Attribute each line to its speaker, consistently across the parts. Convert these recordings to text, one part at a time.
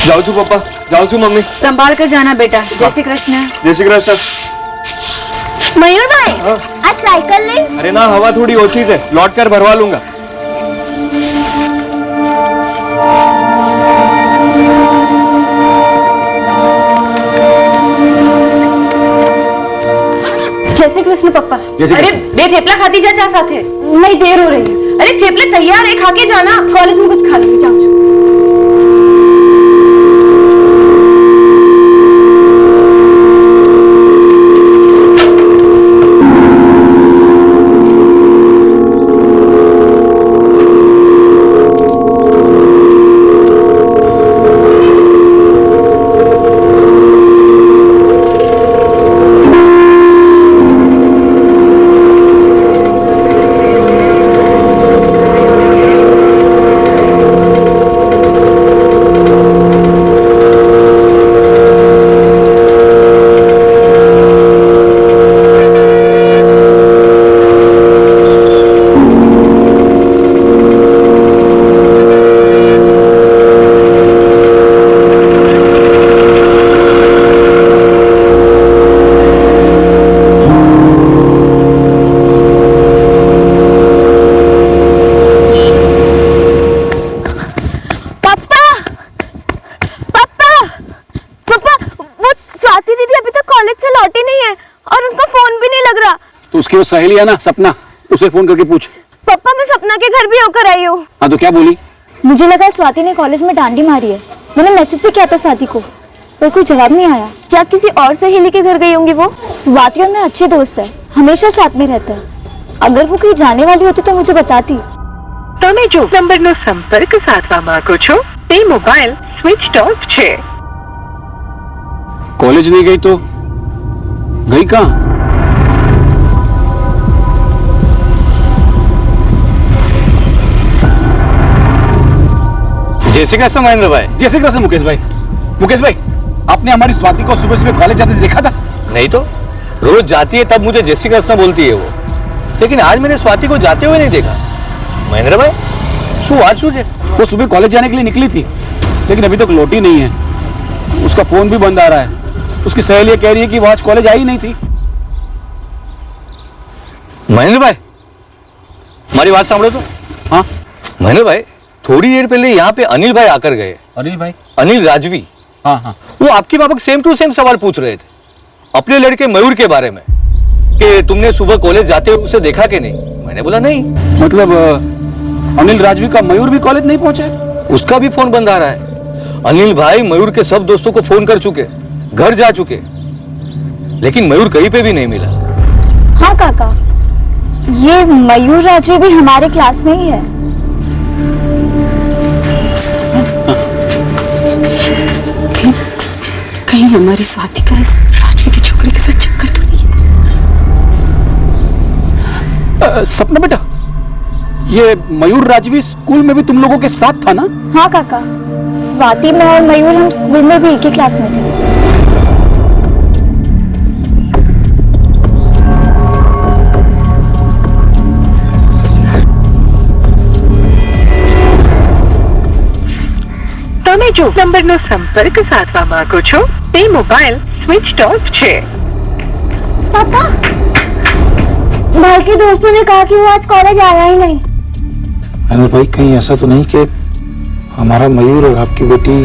Speaker 1: जाओ छू पापा, जाओ छू मम्मी।
Speaker 2: संभाल कर जाना बेटा। जय श्री कृष्ण।
Speaker 1: जय श्री कृष्ण।
Speaker 3: मयूर भाई, आज साइकिल ले।
Speaker 1: अरे ना, हवा थोड़ी ओछी से, लौट कर भरवा लूंगा।
Speaker 2: जय श्री कृष्ण पप्पा। अरे बे थेपला खाती जा चा साथे। नहीं, देर हो रही है। अरे थेपले तैयार है, खा के जाना। कॉलेज में कुछ खा लेंगे, जाओ।
Speaker 4: तो उसकी वो सहेली है ना सपना, उसे फोन करके पूछ।
Speaker 3: पापा, मैं सपना के घर भी होकर आई हूँ।
Speaker 4: हाँ तो क्या बोली?
Speaker 3: मुझे लगा स्वाति ने कॉलेज में डांडी मारी है। मैंने मैसेज भी किया था स्वाति को, पर कोई जवाब नहीं आया। क्या किसी और सहेली के घर गई होंगी वो? स्वाति और मैं अच्छे दोस्त है, हमेशा साथ में रहते हैं। अगर वो कहीं जाने वाली होती तो मुझे बताती।
Speaker 5: તમે જો નંબરનો સંપર્ક સાધવા માંગો છો તે મોબાઈલ સ્વિચ ઓફ છે।
Speaker 4: कॉलेज नहीं गई तो गई कहाँ?
Speaker 6: जय श्री कृष्ण महेंद्र भाई।
Speaker 4: जय श्री कृष्ण मुकेश भाई। मुकेश भाई, आपने हमारी स्वाति को सुबह सुबह कॉलेज जाते देखा था?
Speaker 6: नहीं तो रोज जाती है तब मुझे जय श्री कृष्ण बोलती है वो, लेकिन आज मैंने स्वाति को जाते हुए नहीं देखा। महेंद्र भाई, शू आज शू है?
Speaker 4: वो सुबह कॉलेज जाने के लिए निकली थी, लेकिन अभी तक लौटी नहीं है। उसका फोन भी बंद आ रहा है। उसकी सहेली कह रही है कि वो आज कॉलेज आई नहीं थी।
Speaker 6: महेंद्र भाई, हमारी बात सांभो तो।
Speaker 4: हाँ
Speaker 6: महेंद्र भाई, थोड़ी देर पहले यहाँ पे अनिल भाई आकर गए।
Speaker 4: अनिल भाई?
Speaker 6: अनिल राजवी।
Speaker 4: हाँ हाँ।
Speaker 6: वो आपके पापा सेम टू सेम सवाल पूछ रहे थे अपने लड़के मयूर के बारे में, कि तुमने सुबह कॉलेज जाते हुए उसे देखा कि नहीं। मैंने बोला नहीं।
Speaker 4: मतलब अनिल राजवी का मयूर भी कॉलेज नहीं पहुंचा है?
Speaker 6: उसका भी फोन बंद आ रहा है। अनिल भाई मयूर के सब दोस्तों को फोन कर चुके, घर जा चुके, लेकिन मयूर कहीं पे भी नहीं मिला।
Speaker 3: हाँ काका, ये मयूर राजवी भी हमारे क्लास में ही है।
Speaker 2: कहीं हमारी स्वाति का इस राजवी के छोकरे के साथ चक्कर तो नहीं है?
Speaker 4: सपना बेटा, ये मयूर राजवी स्कूल में भी तुम लोगों के साथ था ना?
Speaker 3: हाँ काका, स्वाति, मैं और मयूर हम स्कूल में भी एक ही क्लास में थे।
Speaker 5: તમે જો નંબરનો સંપર્ક સાધવા માંગો છો તે મોબાઈલ સ્વિચ ઓફ છે।
Speaker 3: पापा, भाई के दोस्तों ने कहा कि वो आज कॉलेज आया ही नहीं।
Speaker 7: अनिल भाई, कहीं ऐसा तो नहीं कि हमारा मयूर और आपकी बेटी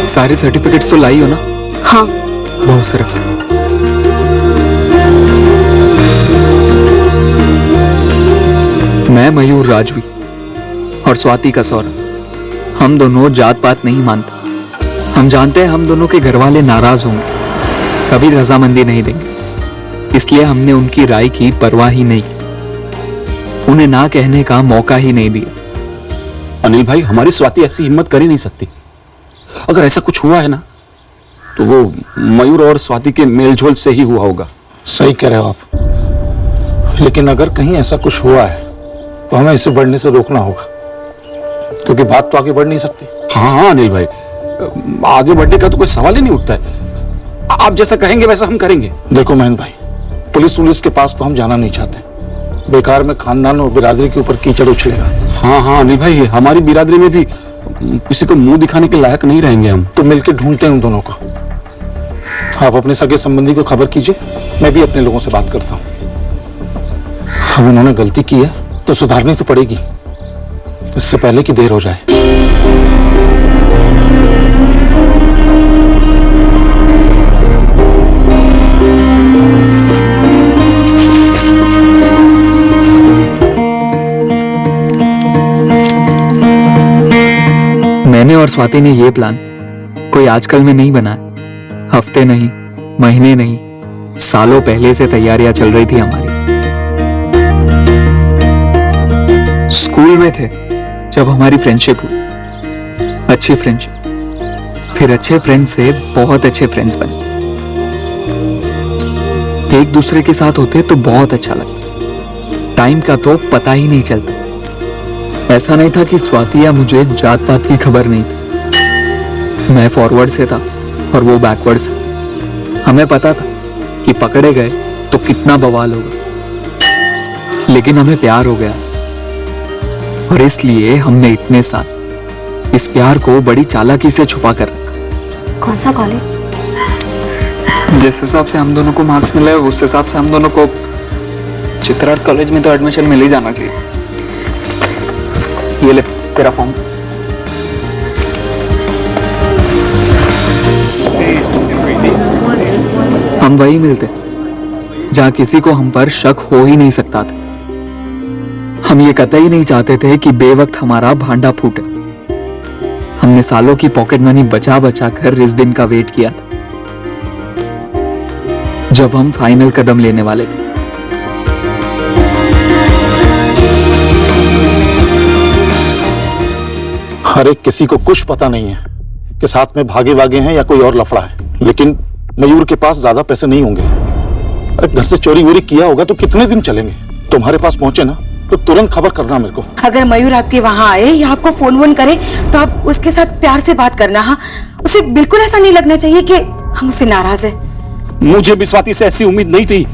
Speaker 1: सारे सर्टिफिकेट्स तो लाई हो ना?
Speaker 2: हाँ।
Speaker 1: बहुत सरस। मैं मयूर राजवी और स्वाति का सौरभ, हम दोनों जात पात नहीं मानते। हम जानते हैं हम दोनों के घर वाले नाराज होंगे, कभी रजामंदी नहीं देंगे, इसलिए हमने उनकी राय की परवाह ही नहीं, उन्हें ना कहने का मौका ही नहीं दिया।
Speaker 4: अनिल भाई, हमारी स्वाति ऐसी हिम्मत कर ही नहीं सकती। अगर ऐसा कुछ हुआ है ना तो वो मयूर और स्वाति के मेलझोल से ही हुआ होगा।
Speaker 7: सही कह रहे हो आप, लेकिन अगर कहीं ऐसा कुछ हुआ है तो हमें इसे बढ़ने से रोकना होगा, क्योंकि बात तो आगे बढ़ नहीं सकती।
Speaker 4: हाँ हाँ अनिल भाई, आगे बढ़ने का तो कोई सवाल ही नहीं उठता है। आप जैसा कहेंगे वैसा हम करेंगे।
Speaker 7: देखो महेंद्र भाई, पुलिस के पास तो हम जाना नहीं चाहते। बेकार में खानदान और बिरादरी के ऊपर कीचड़ उछलेगा।
Speaker 4: हाँ हाँ अनिल भाई, हमारी बिरादरी में भी किसी को मुंह दिखाने के लायक नहीं रहेंगे हम।
Speaker 7: तो मिलकर ढूंढते हैं उन दोनों को। आप अपने सगे संबंधी को खबर कीजिए, मैं भी अपने लोगों से बात करता हूँ। अब उन्होंने गलती की है तो सुधारनी तो पड़ेगी, इससे पहले कि देर हो जाए।
Speaker 1: मैंने और स्वाति ने ये प्लान कोई आजकल में नहीं बनाया। हफ्ते नहीं, महीने नहीं, सालों पहले से तैयारियां चल रही थी हमारी। स्कूल में थे जब हमारी फ्रेंडशिप हुई, अच्छी फ्रेंडशिप। फिर अच्छे फ्रेंड्स से बहुत अच्छे फ्रेंड्स बने। एक दूसरे के साथ होते तो बहुत अच्छा लगता। टाइम का तो पता ही नहीं चलता। ऐसा नहीं था कि स्वाति या मुझे जात पात की खबर नहीं थी। मैं फॉरवर्ड से था और वो बैकवर्ड से। हमें पता था कि पकड़े गए तो कितना बवाल होगा, लेकिन हमें प्यार हो गया और इसलिए हमने इतने साल इस प्यार को बड़ी चालाकी से छुपा कर रखा।
Speaker 3: कौन सा कॉलेज?
Speaker 1: जिस हिसाब से हम दोनों को मार्क्स मिले उस हिसाब से हम दोनों को चित्रार्थ कॉलेज में तो एडमिशन मिल ही जाना चाहिए। ये ले तेरा फॉर्म। हम वही मिलते जहां किसी को हम पर शक हो ही नहीं सकता था। हम ये कतई नहीं चाहते थे कि बेवक्त हमारा भांडा फूटे। हमने सालों की पॉकेट मनी बचा बचा कर इस दिन का वेट किया था जब हम फाइनल कदम लेने वाले थे।
Speaker 7: हर एक किसी को कुछ पता नहीं है कि साथ में भागे वागे हैं या कोई और लफड़ा है, लेकिन मयूर के पास ज्यादा पैसे नहीं होंगे। अरे घर से चोरी वोरी किया होगा तो कितने दिन चलेंगे? तुम्हारे पास पहुंचे ना तो तुरंत खबर करना मेरे को।
Speaker 8: अगर मयूर आपके वहाँ आए या आपको फोन वोन करे तो आप उसके साथ प्यार से बात करना। हाँ, उसे बिल्कुल ऐसा नहीं लगना चाहिए कि हम उससे नाराज है।
Speaker 4: मुझे भी स्वाति से ऐसी उम्मीद नहीं थी,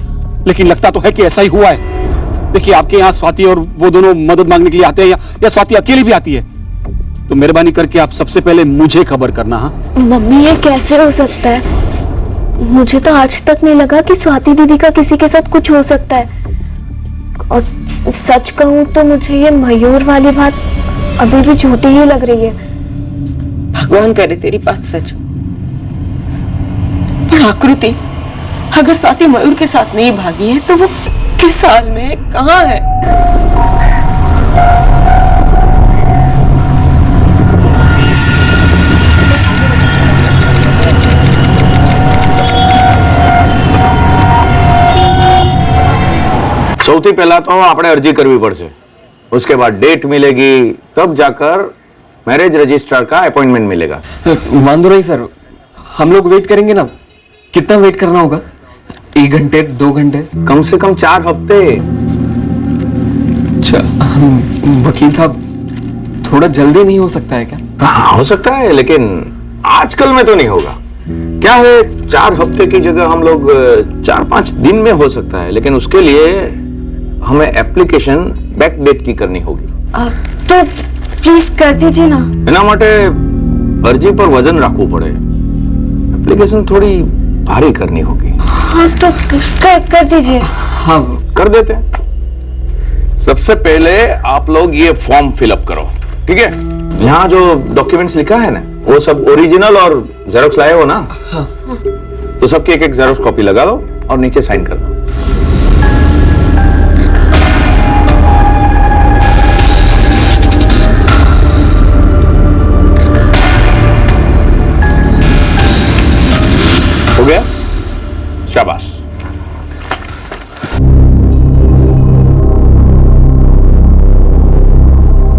Speaker 4: लेकिन लगता तो है कि ऐसा ही हुआ है। देखिए, आपके यहाँ स्वाति और वो दोनों मदद मांगने के लिए आते हैं या स्वाति अकेली भी आती है, तो मेहरबानी करके आप सबसे पहले मुझे खबर करना। हाँ
Speaker 3: मम्मी, ये कैसे हो सकता है? मुझे तो आज तक नहीं लगा कि स्वाति दीदी का किसी के साथ कुछ हो सकता है। और सच कहूं तो मुझे ये मयूर वाली बात अभी भी झूठी ही लग रही है।
Speaker 2: भगवान करे तेरी बात सच। पर आकृति, अगर स्वाति मयूर के साथ नहीं भागी है तो वो किस हाल में है, कहाँ है?
Speaker 6: સૌથી પહેલા તો આપણે અરજી કરવી પડશે, उसके बाद डेट मिलेगी, तब जाकर मैरिज रजिस्ट्रार का अपॉइंटमेंट मिलेगा।
Speaker 1: वांदो नहीं सर, हम लोग वेट करेंगे ना। कितना वेट करना होगा? 1 घंटे, 2 घंटे?
Speaker 6: कम से कम 4 हफ्ते।
Speaker 1: वकील साहब, थोड़ा जल्दी नहीं हो सकता है क्या?
Speaker 6: हाँ हो सकता है, लेकिन आजकल में तो नहीं होगा। क्या है, 4 हफ्ते की जगह हम लोग 4-5 दिन में हो सकता है, लेकिन उसके लिए हमें एप्लीकेशन बैक डेट की करनी होगी।
Speaker 3: तो प्लीज कर दीजिए ना।
Speaker 6: એના માટે અરજી પર વજન રાખવું પડે। एप्लीकेशन थोड़ी भारी करनी होगी।
Speaker 3: हाँ तो कर दीजिए।
Speaker 1: हाँ
Speaker 6: कर देते हैं। सबसे पहले आप लोग ये फॉर्म फिलअप करो, ठीक है? यहाँ जो डॉक्यूमेंट्स लिखा है ना, वो सब ओरिजिनल और जेरोक्स लाए हो ना? हाँ। तो सबकी एक जेरोक्स कॉपी लगा लो और नीचे साइन कर दो। हो गया? शाबाश।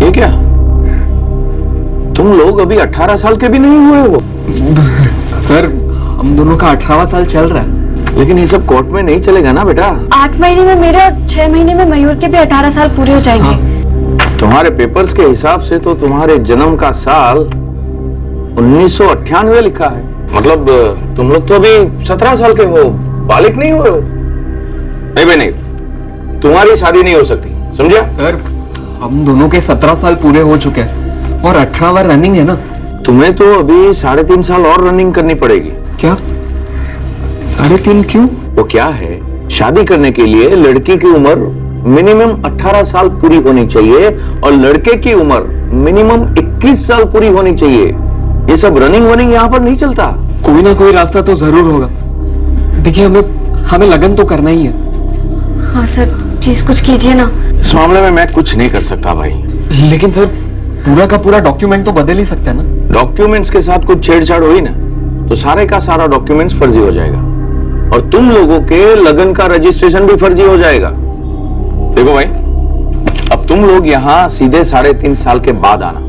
Speaker 6: ये क्या? तुम लोग अभी 18 साल के भी नहीं हुए हो।
Speaker 1: सर हम दोनों का 18वां साल चल रहा है।
Speaker 6: लेकिन ये सब कोर्ट में नहीं चलेगा ना बेटा।
Speaker 2: 8 महीने में मेरे और 6 महीने में मयूर के भी 18 साल पूरे हो जाएंगे।
Speaker 6: तुम्हारे पेपर्स के हिसाब से तो तुम्हारे जन्म का साल 1998 लिखा है। मतलब तुम लोग तो अभी 17 साल के हो, बालिग नहीं हुए हो। नहीं भाई नहीं, तुम्हारी शादी नहीं हो सकती, समझा?
Speaker 1: सर हम दोनों के 17 साल पूरे हो चुके हैं और 18वां रनिंग है ना।
Speaker 6: तुम्हें तो अभी 3.5 साल और रनिंग करनी पड़ेगी।
Speaker 1: क्या 3.5 क्यों?
Speaker 6: वो क्या है, शादी करने के लिए लड़की की उम्र मिनिमम 18 साल पूरी होनी चाहिए और लड़के की उम्र मिनिमम 21 साल पूरी होनी चाहिए। ये सब रनिंग वनिंग यहाँ पर नहीं चलता।
Speaker 1: कोई ना कोई रास्ता तो जरूर होगा। देखिए हमें लगन तो करना ही है।
Speaker 2: हाँ सर प्लीज कुछ कीजिए ना।
Speaker 6: इस मामले में मैं कुछ नहीं कर सकता भाई।
Speaker 1: लेकिन सर पूरा का पूरा डॉक्यूमेंट तो बदल ही सकते हैं ना।
Speaker 6: डॉक्यूमेंट्स के साथ कुछ छेड़छाड़ हुई ना तो सारे का सारा डॉक्यूमेंट्स फर्जी हो जाएगा और तुम लोगों के लगन का रजिस्ट्रेशन भी फर्जी हो जाएगा। देखो भाई, अब तुम लोग यहाँ सीधे 3.5 साल के बाद आना।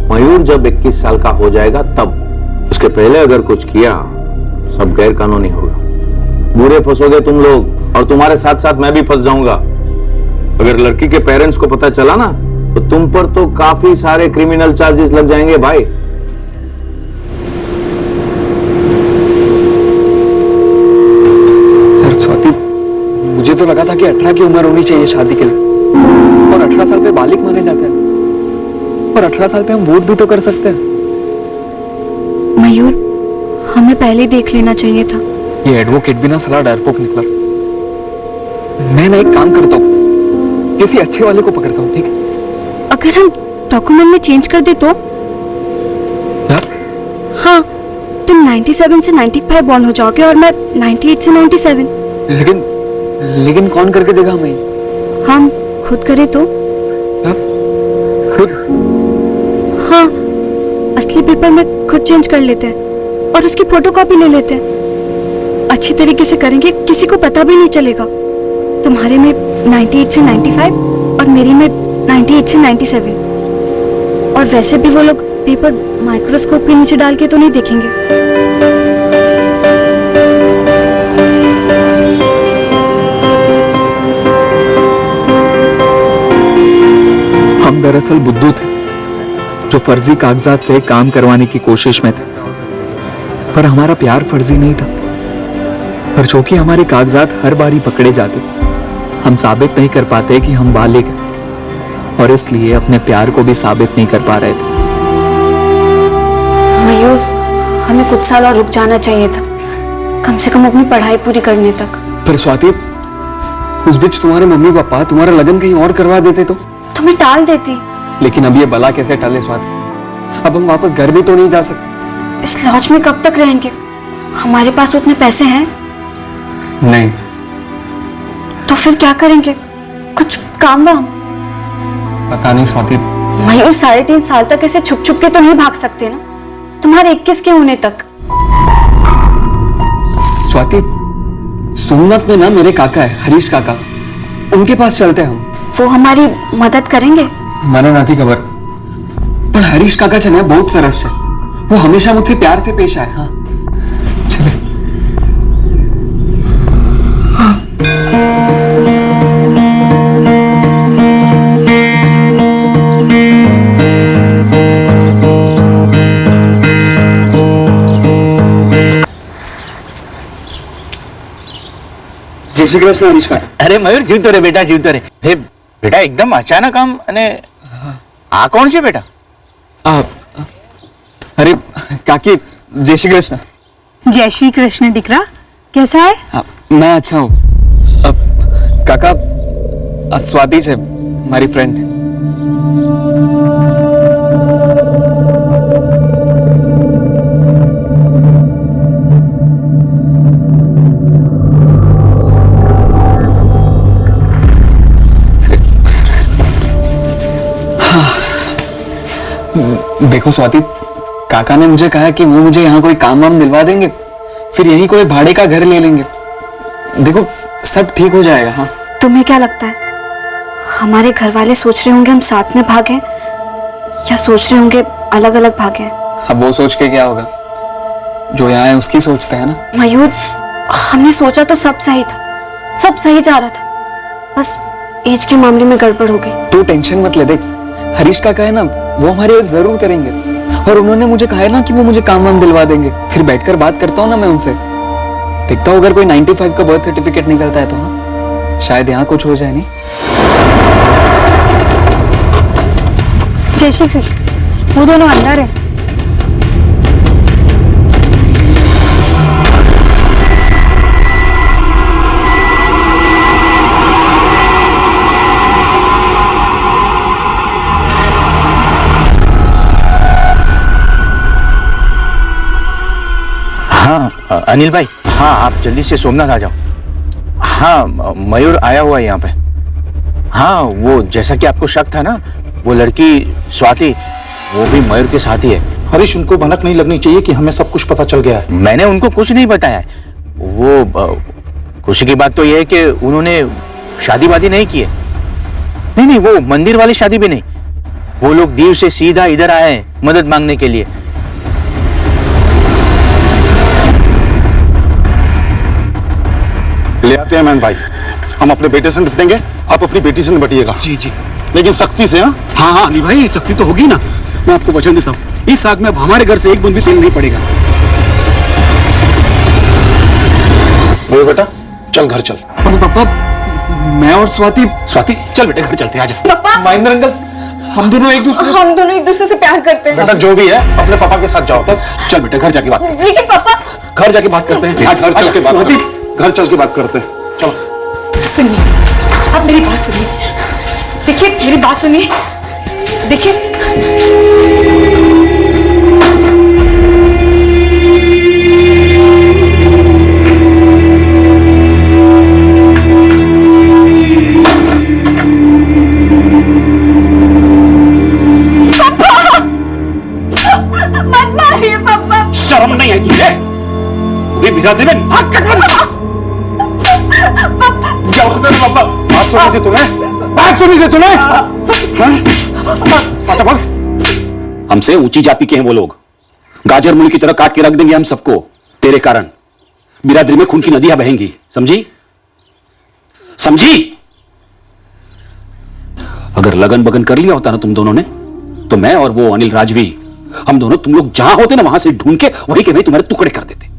Speaker 6: मयूर जब 21 साल का हो जाएगा तब, उसके पहले अगर कुछ किया सब गैर कानूनी होगा। बुरे फंसोगे तुम लोग और तुम्हारे साथ साथ मैं भी फंस जाऊंगा। अगर लड़की के पेरेंट्स को पता चला ना तो तुम पर तो काफी सारे क्रिमिनल चार्जेस लग जाएंगे भाई।
Speaker 1: सर स्वाति, मुझे तो लगा था कि 18 की उम्र होनी चाहिए शादी के लिए और 18 साल पे बालिग माने जाते हैं और 18 साल पे हम वोट भी तो कर सकते हैं।
Speaker 2: मयूर हमें पहले देख लेना चाहिए था।
Speaker 1: ये एडवोकेट भी ना साला डरपोक निकला। मैं ना एक काम करता हूँ, किसी अच्छे वाले को पकड़ता हूँ, ठीक है?
Speaker 2: अगर हम डॉक्यूमेंट में चेंज कर दे तो?
Speaker 1: यार
Speaker 2: हाँ, तुम 97 से 95 बॉर्न हो जाओगे और मैं 98 से 97।
Speaker 1: लेकिन कौन करके देगा हमें?
Speaker 2: हम खुद करें तो?
Speaker 1: यार, खुद?
Speaker 2: हाँ, असली पेपर में खुद चेंज कर लेते हैं और उसकी फोटोकॉपी ले लेते हैं। अच्छी तरीके से करेंगे, किसी को पता भी नहीं चलेगा। तुम्हारे में 98 से 95 और मेरी में 98 से 97। और वैसे भी वो लोग पेपर माइक्रोस्कोप के नीचे डाल के तो नहीं देखेंगे।
Speaker 1: हम दरअसल बुद्धू थे जो फर्जी कागजात से काम करवाने की कोशिश में थे, पर हमारा प्यार फर्जी नहीं था। पर जो कि हमारे कागजात हर बारी पकड़े जाते, हम साबित नहीं कर पाते कि हम बालिग हैं और इसलिए अपने प्यार को भी साबित नहीं कर पा रहे थे।
Speaker 2: मयूर हमें कुछ साल और रुक जाना चाहिए था, कम से कम अपनी पढ़ाई पूरी करने तक।
Speaker 1: पर स्वाति, उस बीच तुम्हारे मम्मी पापा तुम्हारा लगन कहीं और करवा देते तो
Speaker 2: मैं टाल देती।
Speaker 1: लेकिन अब ये बला कैसे टले स्वाति? अब हम वापस घर भी तो नहीं जा सकते।
Speaker 2: इस लॉज में कब तक रहेंगे? हमारे पास उतने पैसे हैं
Speaker 1: नहीं।
Speaker 2: तो फिर क्या करेंगे? कुछ काम वाम?
Speaker 1: पता नहीं स्वाति।
Speaker 2: मयूर 3.5 साल तक ऐसे छुप छुप के तो नहीं भाग सकते ना, तुम्हारे 21 के होने तक।
Speaker 1: स्वाति, सोमनाथ में ना मेरे काका है, हरीश काका, उनके पास चलते हैं हम।
Speaker 2: वो हमारी मदद करेंगे?
Speaker 1: મને નથી ખબર, પણ હરીશ કાકા છે ને બહુ સરસ છે। वो हमेशा मुझसे प्यार से पेश आए। हाँ चले। जय श्री कृष्ण हरीश काका।
Speaker 9: अरे मयूर जीवतो रे बेटा, जीवतो रे। हे बेटा एकदम अचानक आम અને આ કોણ છે બેટા?
Speaker 1: अरे काकी, जय श्री कृष्ण।
Speaker 5: जय श्री कृष्ण दिकरा, कैसा है?
Speaker 1: मैं अच्छा हूँ। काका, स्वाति है हमारी फ्रेंड। देखो स्वाति, काका ने मुझे कहा कि वो मुझे यहाँ कोई काम वाम दिलवा देंगे, फिर यहीं कोई भाड़े का घर ले लेंगे। देखो सब ठीक हो जाएगा। हाँ,
Speaker 2: तुम्हें क्या लगता है हमारे घर वाले सोच रहे होंगे हम साथ में भागें, या सोच रहे होंगे अलग अलग भागे हैं।
Speaker 1: अब वो सोच के क्या होगा, जो यहाँ है उसकी सोचते हैं ना।
Speaker 2: मयूर, हमने सोचा तो सब सही था, सब सही जा रहा था, बस एज के मामले में गड़बड़ हो गई।
Speaker 1: तू टेंशन मत ले, देख हरीश काका है ना, वो हमारी हेल्प जरूर करेंगे, और उन्होंने मुझे कहा है ना कि वो मुझे काम वाम दिलवा देंगे। फिर बैठकर बात करता हूँ ना मैं उनसे, देखता हूँ अगर कोई 95 का बर्थ सर्टिफिकेट निकलता है तो हाँ, शायद यहाँ कुछ हो जाए। नहीं
Speaker 2: जैसे फिर वो दोनों अंदर है।
Speaker 9: हाँ अनिल भाई, हाँ आप जल्दी से सोमनाथ आ जाओ। हाँ मयूर आया हुआ है यहाँ पे। हाँ वो जैसा कि आपको शक था ना, वो लड़की स्वाति वो भी मयूर के साथ ही है।
Speaker 7: हरीश, उनको भनक नहीं लगनी चाहिए कि हमें सब कुछ पता चल गया है।
Speaker 9: मैंने उनको कुछ नहीं बताया है। वो खुशी की बात तो यह है कि उन्होंने शादी वादी नहीं की है। नहीं नहीं, वो मंदिर वाली शादी भी नहीं, वो लोग दीव से सीधा इधर आए हैं मदद मांगने के लिए।
Speaker 7: ले आते हैं मैन भाई, हम अपने बेटे से निपटेंगे, आप अपनी बेटी से निपटिएगा।
Speaker 4: जी जी,
Speaker 7: लेकिन सख्ती से। हाँ
Speaker 4: हाँ हाँ अनिल भाई, सख्ती तो होगी ना। मैं आपको वचन देता हूँ, इस आग में अब हमारे घर से एक बूंद भी तेल नहीं पड़ेगा।
Speaker 7: वो बेटा चल घर चल।
Speaker 4: पर पापा, मैं और स्वाति चल बेटे घर चलते, आजा।
Speaker 8: पापा,
Speaker 1: महेंद्र अंकल,
Speaker 8: हम दोनों एक दूसरे से प्यार करते हैं।
Speaker 7: बेटा जो भी है अपने पापा के साथ जाओ।
Speaker 4: चल बेटे घर जाके बात करते हैं।
Speaker 8: लेकिन पापा,
Speaker 4: घर जाके बात करते हैं।
Speaker 7: आज घर चल के बात
Speaker 4: स्वाति,
Speaker 7: घर चल के बात करते हैं। चलो
Speaker 8: सुनिए, आप मेरी बात सुनिए। देखिए मेरी बात सुनिए, देखिए
Speaker 4: शर्म नहीं आई तुझे? पूरी बिरादरी में नाक कटवा। क्या होता है पापा?
Speaker 7: बात सुनी थी तुम्हें, बात सुनी थी तुम्हें। अच्छा बोल।
Speaker 4: हमसे ऊंची जाति के हैं वो लोग, गाजर मूली की तरह काट के रख देंगे हम सबको। तेरे कारण बिरादरी में खून की नदियां बहेंगी, समझी? समझी? अगर लगन बगन कर लिया होता ना तुम दोनों ने, तो मैं और वो अनिल राजवी, हम दोनों तुम लोग जहां होते ना वहां से ढूंढ के वहीं के वहीं तुम्हारे टुकड़े कर देते।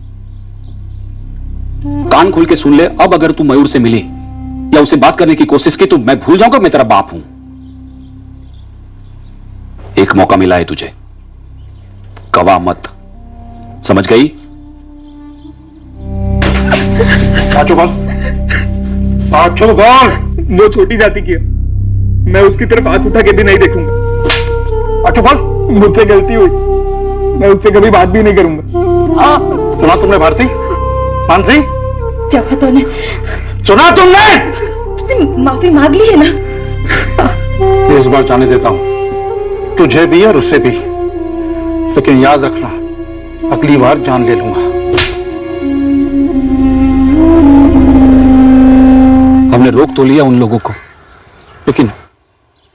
Speaker 4: कान खोल के सुन ले, अब अगर तू मयूर से मिली या उसे बात करने की कोशिश की तो मैं भूल जाऊंगा मैं तेरा बाप हूं। एक मौका मिला है तुझे, गवा मत, समझ गई?
Speaker 7: पाँचों बोल, पाँचों बोल।
Speaker 1: वो छोटी जाति की है, मैं उसकी तरफ हाथ उठा के भी नहीं देखूंगा।
Speaker 7: पाँचों बोल।
Speaker 1: मुझसे गलती हुई, मैं उससे कभी बात भी नहीं करूंगा।
Speaker 7: सुना तुमने भारती? मानसी,
Speaker 8: जब तो ने
Speaker 7: सुना तुमने?
Speaker 8: उसने माफी मांग ली है ना।
Speaker 7: इस बार जाने देता हूं, तुझे भी और उससे भी, लेकिन याद रखना अगली बार जान ले लूंगा।
Speaker 4: हमने रोक तो लिया उन लोगों को, लेकिन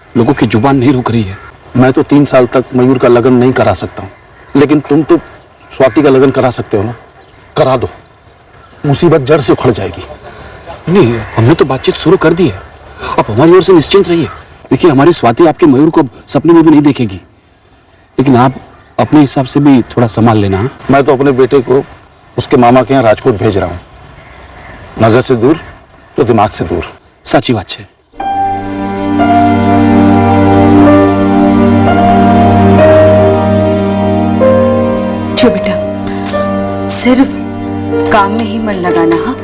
Speaker 4: लोगों की जुबान नहीं रुक रही है।
Speaker 7: मैं तो 3 साल तक मयूर का लगन नहीं करा सकता हूं, लेकिन तुम तो स्वाति का लगन करा सकते हो ना, करा दो, मुसीबत जड़ से उखड़ जाएगी।
Speaker 4: नहीं, हमने तो बातचीत शुरू कर दी है, अब हमारी ओर से निश्चिंत रहिए। देखिए हमारी स्वाति आपके मयूर को सपने में भी नहीं देखेगी, लेकिन आप अपने हिसाब से भी थोड़ा संभाल लेना।
Speaker 7: मैं तो अपने बेटे को उसके मामा के यहाँ राजकोट भेज रहा हूं, नजर से दूर तो दिमाग से दूर।
Speaker 4: साची बात है।
Speaker 8: जो बेटा, सिर्फ काम में ही मन लगाना। हाँ,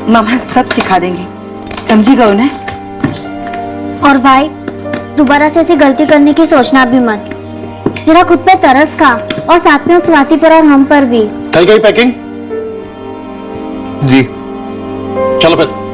Speaker 8: मामा सब सिखा देंगे, समझिएगा उन्हें।
Speaker 3: और भाई, दोबारा से ऐसी गलती करने की सोचना भी मत। जरा खुद पे तरस खा, और साथ में उस स्वाति पर और हम पर भी।
Speaker 7: થઈ ગઈ पैकिंग?
Speaker 1: जी
Speaker 7: चलो फिर।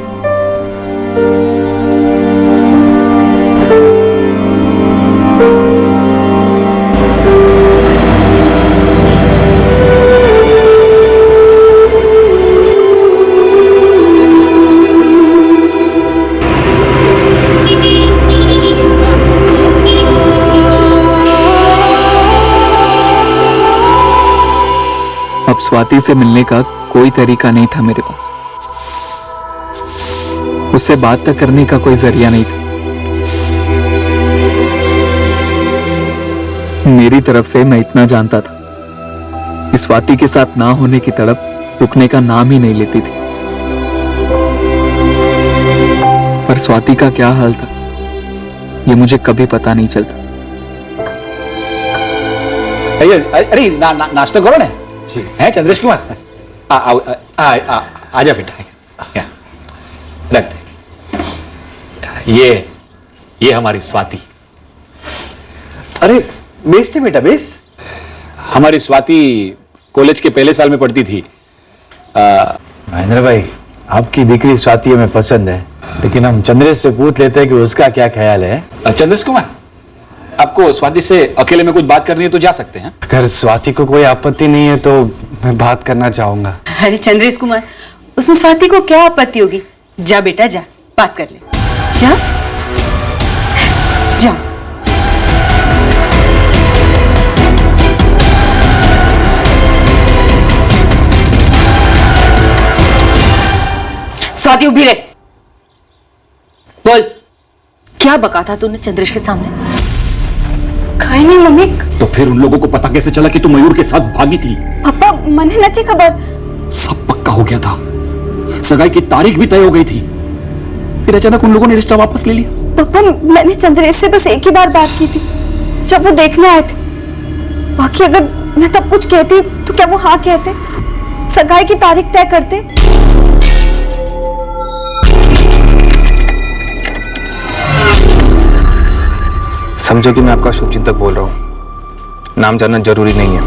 Speaker 1: अब स्वाति से मिलने का कोई तरीका नहीं था मेरे पास। उससे बात तक करने का कोई जरिया नहीं था। मेरी तरफ से मैं इतना जानता था कि स्वाति के साथ ना होने की तड़प रुकने का नाम ही नहीं लेती थी। पर स्वाति का क्या हाल था ये मुझे कभी पता नहीं चलता।
Speaker 4: अरे नाश्ता करो ना है चंद्रेश कुमार। आजा बेटा, रख दे। ये हमारी स्वाति।
Speaker 9: अरे बेस थे बेटा, बेस।
Speaker 4: हमारी स्वाति कॉलेज के पहले साल में पढ़ती थी।
Speaker 9: महेंद्र भाई, आपकी दिकरी स्वाति हमें पसंद है, लेकिन हम चंद्रेश से पूछ लेते हैं कि उसका क्या ख्याल है।
Speaker 4: चंद्रेश कुमार, आपको स्वाति से अकेले में कुछ बात करनी है तो जा सकते हैं।
Speaker 10: अगर स्वाति को कोई आपत्ति नहीं है तो मैं बात करना चाहूंगा।
Speaker 11: अरे चंद्रेश कुमार, उसमें स्वाति को क्या आपत्ति होगी? जा बेटा जा, बात कर ले। जा जा। स्वाति उभी रहे, बोल क्या बका था तूने चंद्रेश के सामने?
Speaker 8: खाई नहीं मम्मी।
Speaker 4: तो फिर उन लोगों को पता कैसे चला कि तू मयूर के साथ भागी थी?
Speaker 8: पापा मने न थी खबर।
Speaker 4: सब पक्का हो गया था, सगाई की तारीख भी तय हो गई थी, फिर अचानक उन लोगों ने रिश्ता वापस ले लिया।
Speaker 8: पापा मैंने चंद्रेश से बस एक ही बार बात की थी, जब वो देखने आए थे। बाकी अगर मैं तब कुछ कहती तो क्या वो हाँ कहते, सगाई की तारीख तय करते?
Speaker 10: समझो कि मैं आपका शुभचिंतक बोल रहा हूँ। नाम जानना जरूरी नहीं है,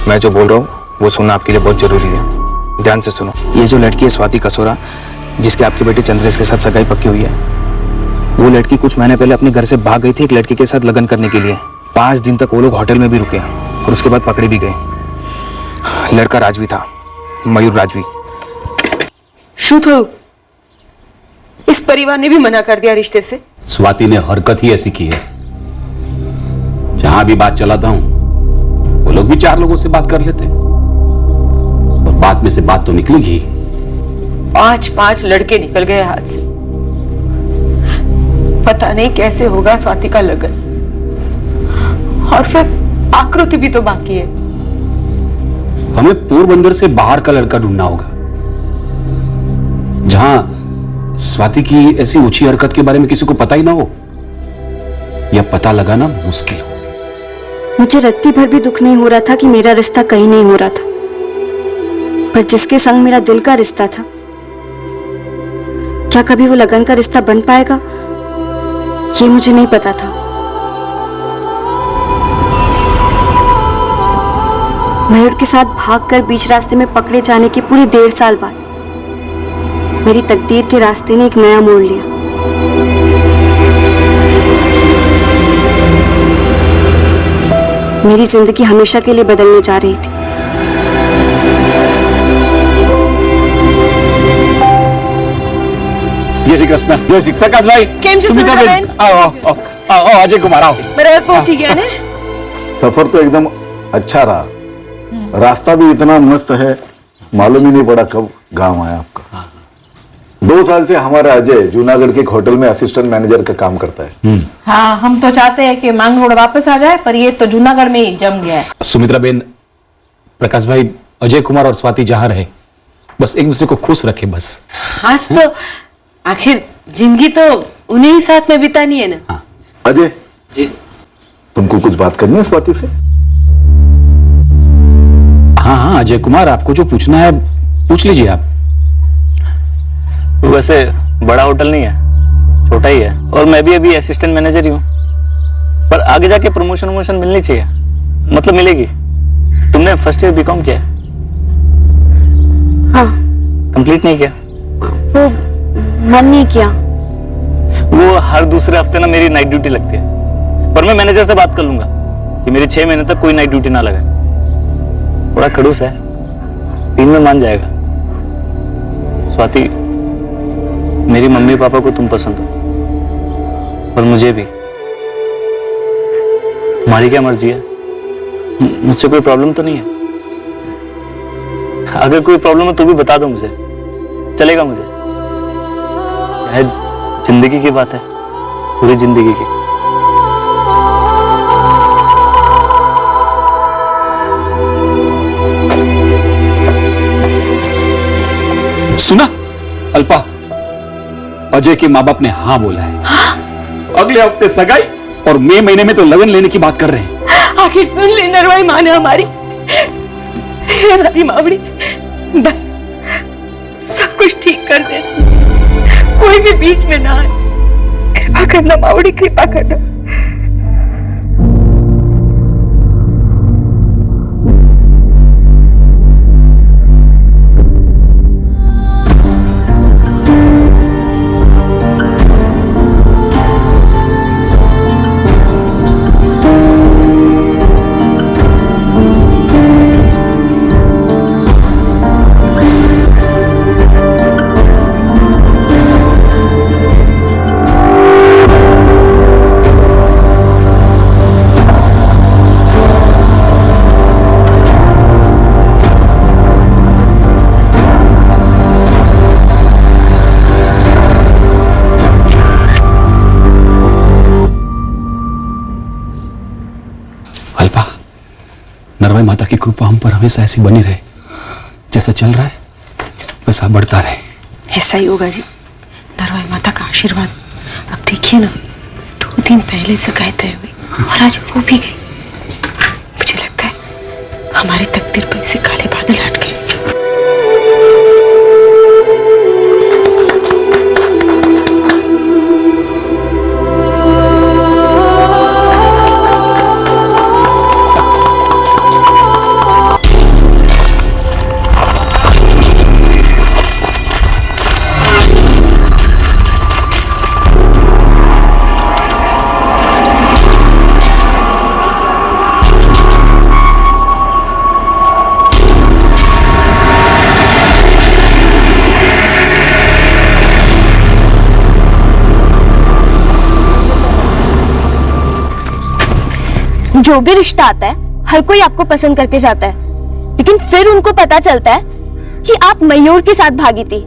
Speaker 10: मैं जो बोल रहा हूँ वो सुनना आपके लिए बहुत जरूरी है। ध्यान से सुनो। ये जो लड़की है स्वाति कसोरा, जिसके आपके बेटे चंद्रेश के साथ सगाई पक्की हुई है, वो लड़की कुछ महीने पहले अपने घर से भाग गई थी एक लड़के के साथ लगन करने के लिए। 5 दिन तक वो लोग होटल में भी रुके और उसके बाद पकड़े भी गए। लड़का राजवी था, मयूर राजवी।
Speaker 11: शू थो, इस परिवार ने भी मना कर दिया रिश्ते से।
Speaker 4: स्वाति ने हरकत ही ऐसी की है, जहां भी बात चलाता हूं वो लोग भी 4 लोगों से बात कर लेते हैं और बात में से बात तो निकलेगी।
Speaker 11: 5 लड़के निकल गए हाथ से। पता नहीं कैसे होगा स्वाति का लगन, और फिर आकृति भी तो बाकी है।
Speaker 4: हमें पोरबंदर से बाहर का लड़का ढूंढना होगा, जहां स्वाति की ऐसी ऊंची हरकत के बारे में किसी को पता ही ना हो, या पता लगाना मुश्किल हो।
Speaker 2: मुझे रत्ती भर भी दुख नहीं हो रहा था कि मेरा रिश्ता कहीं नहीं हो रहा था, पर जिसके संग मेरा दिल का रिश्ता था, क्या कभी वो लगन का रिश्ता बन पाएगा, ये मुझे नहीं पता था। मयूर के साथ भागकर बीच रास्ते में पकड़े जाने के पूरे 1.5 साल बाद मेरी तकदीर के रास्ते ने एक नया मोड़ लिया। मेरी जिंदगी हमेशा के लिए बदलने जा रही थी।
Speaker 4: जय श्री कृष्ण। जय श्री प्रकाश भाई। सुमित्रा बहन, आओ अजय कुमार आओ।
Speaker 11: बराबर पहुंच ही गया ना।
Speaker 7: सफर तो एकदम अच्छा रहा, रास्ता भी इतना मस्त है, मालूम ही नहीं पड़ा कब गांव आया आपका। 2 साल से हमारा अजय जूनागढ़ के एक होटल में असिस्टेंट मैनेजर का काम करता है।
Speaker 12: हाँ, हम तो चाहते हैं कि मांग रोड वापस आ जाए, पर ये तो जूनागढ़ में ही जम गया है।
Speaker 4: सुमित्रा बेन, प्रकाश भाई, अजय कुमार और स्वाति जहां रहे बस एक दूसरे को खुश रखे बस।
Speaker 11: आज तो आखिर जिंदगी तो उन्हीं ही साथ में बितानी है ना।
Speaker 7: अजय
Speaker 4: जी,
Speaker 7: तुमको कुछ बात करनी है स्वाति से?
Speaker 4: हाँ अजय कुमार, आपको जो पूछना है पूछ लीजिए आप।
Speaker 9: वैसे बड़ा होटल नहीं है, छोटा ही है, और मैं भी अभी असिस्टेंट मैनेजर ही हूँ, पर आगे जाके प्रमोशन वमोशन मिलनी चाहिए, मतलब मिलेगी। तुमने फर्स्ट ईयर बीकॉम किया है?
Speaker 2: हाँ।
Speaker 9: कंप्लीट नहीं किया?
Speaker 2: वो मन नहीं किया।
Speaker 9: वो हर दूसरे हफ्ते ना मेरी नाइट ड्यूटी लगती है, पर मैं मैनेजर से बात कर लूंगा कि मेरी 6 महीने तक कोई नाइट ड्यूटी ना लगे। बड़ा खड़ूस है, 3 में मान जाएगा। स्वाति, मेरी मम्मी पापा को तुम पसंद हो, और मुझे भी। तुम्हारी क्या मर्जी है, मुझसे कोई प्रॉब्लम तो नहीं है। अगर कोई प्रॉब्लम हो तो भी बता दो मुझे, चलेगा मुझे। है जिंदगी की बात है, पूरी जिंदगी की।
Speaker 4: सुना अल्पा, अजय के माँ बाप ने हाँ बोला है। अगले हफ्ते सगाई और मई महीने में तो लगन लेने की बात कर रहे हैं।
Speaker 11: आखिर सुन ली नरवाई माँ ने हमारी। हे हमारी मावड़ी, बस सब कुछ ठीक कर दे, कोई भी बीच में ना आए। कृपा करना मावड़ी, कृपा करना।
Speaker 4: नरवाई माता की कृपा हम पर हमेशा ऐसी बनी रहे, जैसा चल रहा है वैसा बढ़ता रहे।
Speaker 11: ऐसा ही होगा जी, नरवाई माता का आशीर्वाद। अब देखिए ना, 2 दिन पहले सगाई तय हुई और आज हो भी गई। मुझे लगता है हमारी तकदीर पर से काले बादल हट गए।
Speaker 3: जो भी रिश्ता आता है हर कोई आपको पसंद करके जाता है, लेकिन फिर उनको पता चलता है कि आप मयूर के साथ भागी थी।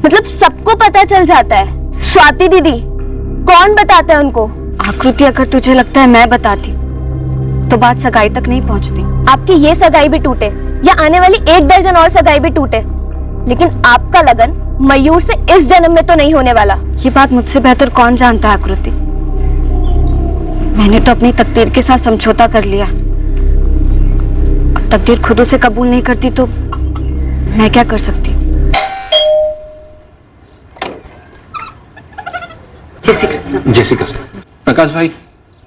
Speaker 3: मतलब सबको पता चल जाता है। स्वाति दीदी कौन बताता है उनको?
Speaker 2: आकृति, अगर तुझे लगता है मैं बताती तो बात सगाई तक नहीं पहुंचती।
Speaker 3: आपकी ये सगाई भी टूटे या आने वाली 1 दर्जन और सगाई भी टूटे, लेकिन आपका लगन मयूर से इस जन्म में तो नहीं होने वाला।
Speaker 2: ये बात मुझसे बेहतर कौन जानता है आकृति। मैंने तो अपनी तकदीर के साथ समझौता कर लिया। अब तकदीर खुद उसे कबूल नहीं करती तो मैं क्या कर सकती।
Speaker 11: जय श्री कृष्ण।
Speaker 4: जय श्री कृष्ण। प्रकाश भाई,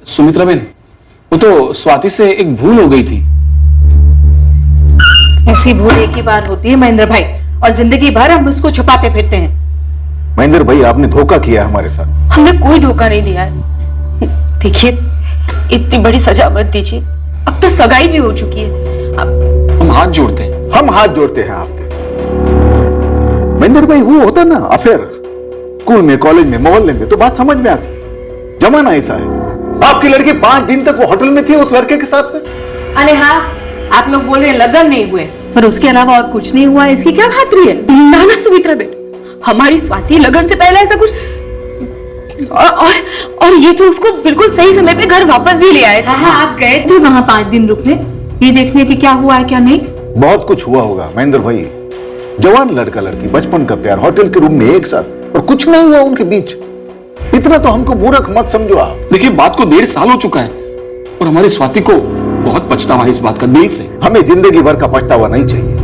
Speaker 4: सुमित्रा बहन, वो तो स्वाति से एक भूल हो गई थी।
Speaker 12: ऐसी भूल एक ही बार होती है महेंद्र भाई, और जिंदगी भर हम उसको छुपाते फिरते हैं।
Speaker 7: महेंद्र भाई, आपने धोखा किया हमारे साथ।
Speaker 11: हमने कोई धोखा नहीं दिया है। देखिए, इतनी बड़ी सजा मत दीजिए, अब तो सगाई भी हो चुकी है। अब
Speaker 4: हम हाथ जोड़ते हैं।
Speaker 7: हम हाथ जोड़ते हैं आपके। महेंद्र भाई, वो होता ना अफेयर, स्कूल में, कॉलेज में, मोहल्ले में, तो बात समझ में आती। जमाना ऐसा है। आपकी लड़की 5 दिन तक वो होटल में थी उस लड़के के साथ में।
Speaker 12: अरे हाँ, आप लोग बोल रहे हैं लगन नहीं हुए, पर उसके अलावा और कुछ नहीं हुआ, इसकी क्या खातिर है?
Speaker 11: ना ना सुमित्रा बेटा, हमारी स्वाति लगन से पहले ऐसा कुछ और ये तो उसको बिल्कुल सही समय पे घर वापस भी ले आए।
Speaker 12: हाँ, आप गए थे वहां 5 दिन रुकने, ये देखने कि क्या हुआ है क्या नहीं।
Speaker 7: बहुत कुछ हुआ होगा महेंद्र भाई। जवान लड़का लड़की, बचपन का प्यार, होटल के रूम में एक साथ, और कुछ नहीं हुआ उनके बीच। इतना तो हमको मूर्ख मत समझो आप।
Speaker 4: देखिए, बात को 1.5 साल हो चुका है और हमारी स्वाति को बहुत पछतावा है इस बात का, दिल से।
Speaker 7: हमें जिंदगी भर का पछतावा नहीं चाहिए।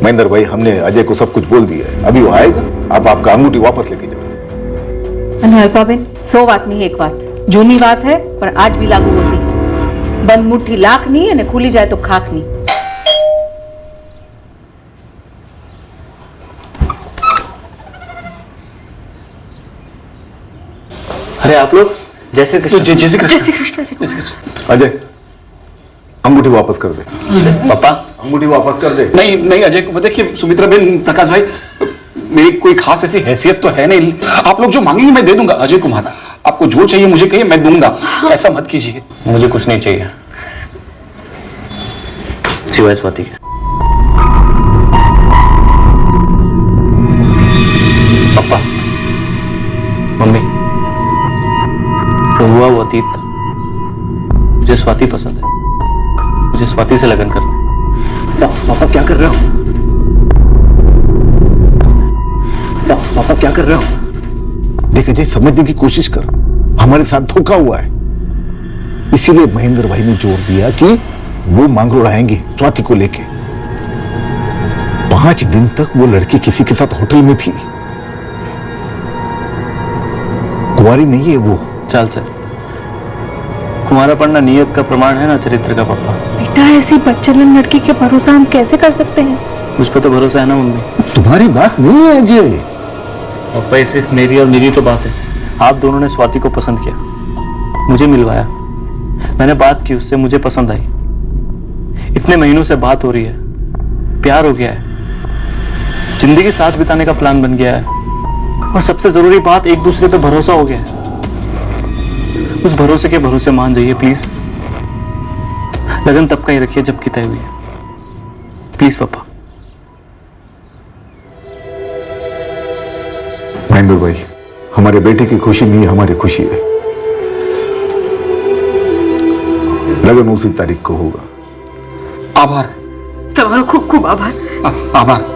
Speaker 7: महेंद्र भाई, हमने अजय को सब कुछ बोल दिया है। अभी वो आएगा, आप आपका अंगूठी वापस लेके जाओ।
Speaker 12: अल्पाबेन, 100 बात नहीं एक बात, जूनी बात है पर आज भी लागू होती है। बंद मुट्ठी लाख नहीं है, खुली जाए तो खाक नहीं।
Speaker 9: अरे आप लोग, जय श्री कृष्ण।
Speaker 4: जय श्री कृष्ण।
Speaker 11: जय श्री कृष्ण। जय श्री कृष्ण।
Speaker 7: अजय, अंगूठी वापस कर दे।
Speaker 9: पापा,
Speaker 7: अंगूठी वापस कर दे।
Speaker 4: नहीं नहीं अजय, देखिए सुमित्रा बहन, प्रकाश भाई, मेरी कोई खास ऐसी हैसियत तो है नहीं। आप लोग जो मांगेंगे मैं दे दूंगा। अजय कुमार, आपको जो चाहिए मुझे कहिए, मैं दूंगा। ऐसा मत कीजिए।
Speaker 9: मुझे कुछ नहीं चाहिए। सिवाय स्वाति के। पापा, मम्मी, जो हुआ वो अतीत था। मुझे स्वाति पसंद है, मुझे स्वाति से लगन करना है।
Speaker 7: पापा क्या कर रहे हो? पापा क्या कर रहे हो? देख अजय, समझने की कोशिश कर, हमारे साथ धोखा हुआ है। इसीलिए महेंद्र भाई ने जोर दिया कि वो मांग उड़ाएंगे स्वाति को लेके। 5 दिन तक वो लड़की किसी के साथ होटल में थी, कुंवारी नहीं है वो।
Speaker 9: चल सर, कुंवारा पढ़ना नियत का प्रमाण है ना चरित्र का। पापा
Speaker 2: बेटा, ऐसी बच्चलन लड़की के भरोसा हम कैसे कर सकते हैं?
Speaker 9: मुझ पर तो भरोसा है ना मम्मी।
Speaker 7: तुम्हारी बात नहीं है अजय।
Speaker 9: पापा ये सिर्फ मेरी और मेरी तो बात है। आप दोनों ने स्वाति को पसंद किया, मुझे मिलवाया, मैंने बात की उससे, मुझे पसंद आई। इतने महीनों से बात हो रही है, प्यार हो गया है, जिंदगी साथ बिताने का प्लान बन गया है, और सबसे जरूरी बात, एक दूसरे पे भरोसा हो गया है। उस भरोसे के भरोसे मान जाइए प्लीज। लगन तब का ही रखिए जब की तय हुई है, प्लीज पापा।
Speaker 7: महेंद्र भाई, हमारे बेटे की खुशी नहीं हमारी खुशी है। लगन उसी तारीख को होगा।
Speaker 4: आभार।
Speaker 11: तुम्हारा खूब खूब आभार।
Speaker 4: आभार।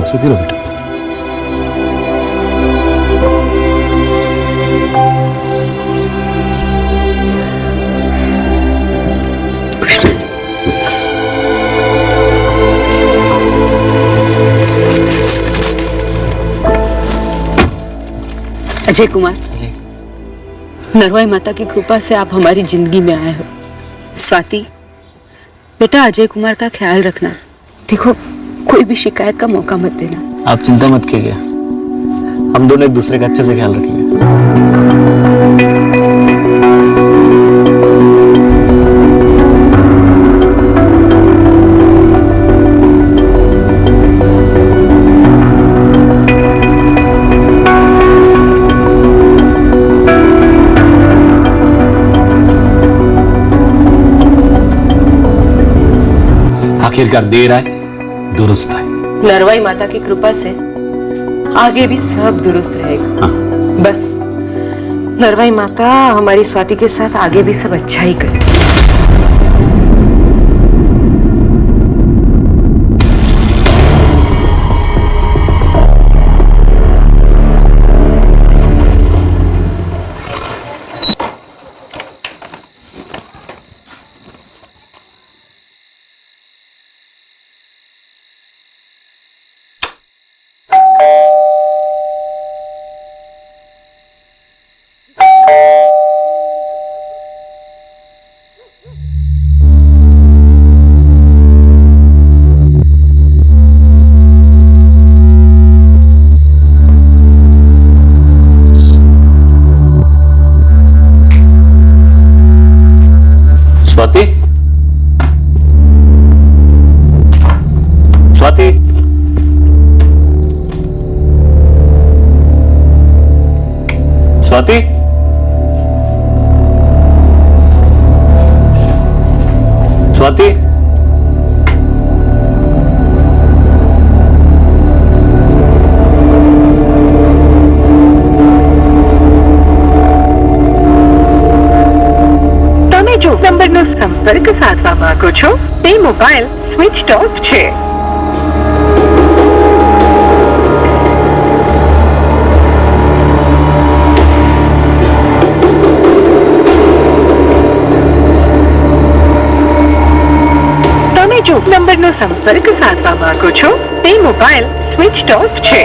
Speaker 7: सुखी रहो बेटा।
Speaker 11: अजय कुमार जी, नरवाई माता की कृपा से आप हमारी जिंदगी में आए हो। स्वाति, बेटा अजय कुमार का ख्याल रखना। देखो, कोई भी शिकायत का मौका मत देना।
Speaker 9: आप चिंता मत कीजिए, हम दोनों एक दूसरे का अच्छे से ख्याल रखेंगे।
Speaker 4: आखिरकार देर आए दुरुस्त है।
Speaker 11: नरवाई माता की कृपा से आगे भी सब दुरुस्त रहेगा। बस नरवाई माता हमारी स्वाति के साथ आगे भी सब अच्छा ही करे।
Speaker 9: स्वाति, स्वाति, स्वाति, स्वाति,
Speaker 5: તમે જો નંબરનો સંપર્ક સાધવા માંગો છો તે મોબાઈલ સ્વિચ ઓફ છે। તમે જો નંબરનો સંપર્ક સાધવા માંગો છો તે મોબાઈલ સ્વિચ ઓફ છે।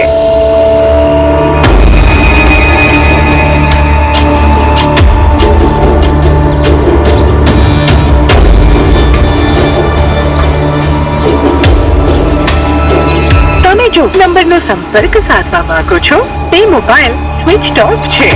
Speaker 5: જો નંબરનો સંપર્ક સાધવા માંગો છો તે મોબાઈલ સ્વિચ ઓફ છે।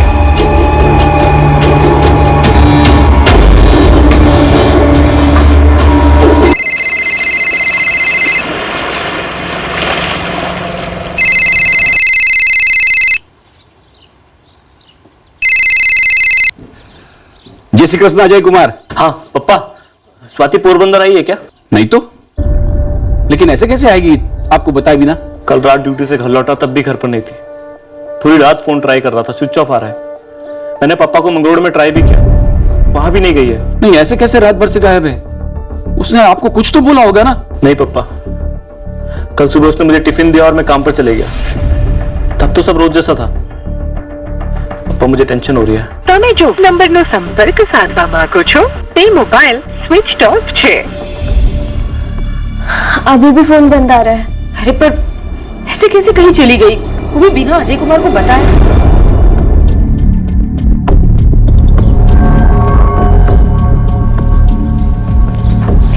Speaker 4: जय श्री कृष्ण अजय कुमार।
Speaker 13: हाँ पप्पा, स्वाति पोरबंदर आई है क्या?
Speaker 4: नहीं तो, लेकिन ऐसे कैसे आएगी आपको बताए बिना?
Speaker 13: कल रात ड्यूटी से घर लौटा तब भी घर पर नहीं थी। पूरी रात फोन ट्राई कर रहा था, स्विच ऑफ आ रहा है। मैंने पापा को मंगलोर में ट्राई भी किया, वहां भी नहीं गई है।
Speaker 4: नहीं, ऐसे कैसे रात भर से गायब है? उसने आपको कुछ तो बोला होगा ना?
Speaker 13: नहीं पप्पा, कल सुबह उसने मुझे टिफिन दिया और मैं काम पर चले गया। तब तो सब रोज जैसा था। पप्पा मुझे टेंशन हो रही है।
Speaker 5: તમે જો નંબરનો સંપર્ક સાધવા માંગો છો તે મોબાઈલ સ્વિચ ઓફ છે।
Speaker 3: अभी भी फोन बंद आ रहा है।
Speaker 12: अरे पर ऐसे कैसे कहीं चली गई, वो भी बिना अजय कुमार को बताए?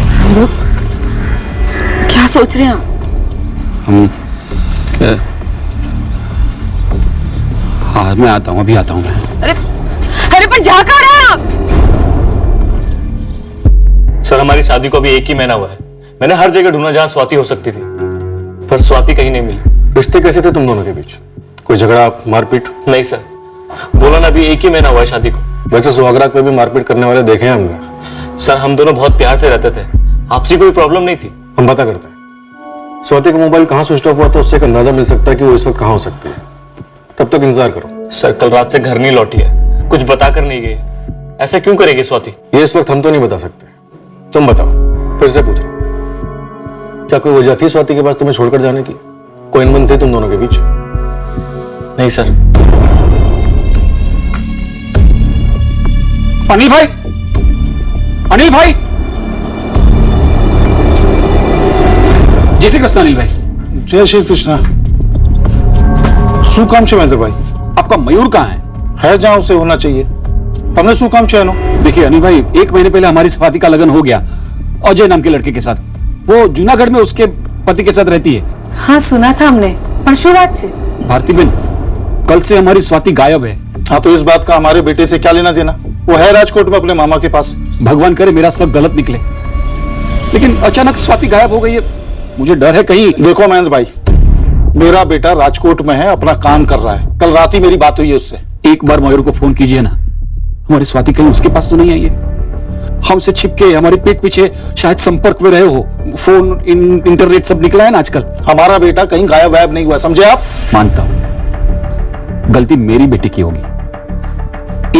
Speaker 12: सौरभ, क्या सोच रहे हैं आप?
Speaker 4: हाँ मैं आता हूँ, अभी आता हूँ मैं।
Speaker 12: अरे पर जा कहाँ रहे हैं आप?
Speaker 13: सर हमारी शादी को अभी 1 ही महीना हुआ है। मैंने हर जगह ढूंढा जहां स्वाति हो सकती थी, पर स्वाति कहीं नहीं मिली।
Speaker 14: रिश्ते कैसे थे तुम दोनों के बीच? कोई झगड़ा, मारपीट?
Speaker 13: नहीं सर, बोला ना अभी 1 ही महीना हुआ है शादी को।
Speaker 14: वैसे सुहागरात में भी मारपीट करने वाले देखे हैं हमने।
Speaker 13: सर हम दोनों बहुत प्यार से रहते थे, आपसी कोई प्रॉब्लम नहीं थी।
Speaker 14: हम पता करते हैं स्वाति का मोबाइल कहाँ स्विच ऑफ हुआ था, उससे एक अंदाजा मिल सकता है कि वो इस वक्त कहाँ हो सकती है। तब तक इंतजार करो।
Speaker 13: सर कल रात से घर नहीं लौटी है, कुछ बताकर नहीं गई। ऐसा क्यों करेगी स्वाति?
Speaker 14: ये इस वक्त हम तो नहीं बता सकते, तुम बताओ। फिर से पूछ रहा हूं, क्या कोई वजह थी स्वाति के पास तुम्हें छोड़कर जाने की? कोई अनबन थी तुम दोनों के बीच?
Speaker 13: नहीं सर।
Speaker 4: अनिल भाई, अनिल भाई, जय श्री कृष्ण अनिल भाई।
Speaker 7: जय श्री कृष्णा। શું કામ છે મહેન્દ્ર ભાઈ?
Speaker 4: आपका मयूर कहाँ
Speaker 7: है जहां उसे होना चाहिए। તમને શું કામ છે એનો?
Speaker 4: देखिए अनिल भाई, 1 महीने पहले हमारी स्वाति का लगन हो गया अजय नाम के लड़के के साथ। वो जूनागढ़ में उसके पति के साथ रहती है।
Speaker 12: हाँ सुना था हमने, पर શું વાત છે?
Speaker 4: भारती बहन, कल से हमारी स्वाति गायब है।
Speaker 7: हाँ तो इस बात का हमारे बेटे से क्या लेना देना? वो है राजकोट में अपने मामा के पास।
Speaker 4: भगवान करे मेरा सब गलत निकले, लेकिन अचानक स्वाति गायब हो गई है। मुझे डर है कहीं।
Speaker 7: देखो महेंद्र भाई, मेरा बेटा राजकोट में है, अपना काम कर रहा है। कल रात ही मेरी बात हुई है उससे।
Speaker 4: एक बार मयूर को फोन कीजिए ना, हमारी स्वाति कहीं उसके पास तो नहीं आई है। हमसे छिपके हमारे पीठ पीछे शायद संपर्क में रहे हो। फोन इंटरनेट सब निकला है ना आजकल।
Speaker 7: हमारा बेटा कहीं गायब वायब नहीं हुआ, समझे आप?
Speaker 4: मानता हूं गलती मेरी बेटी की होगी।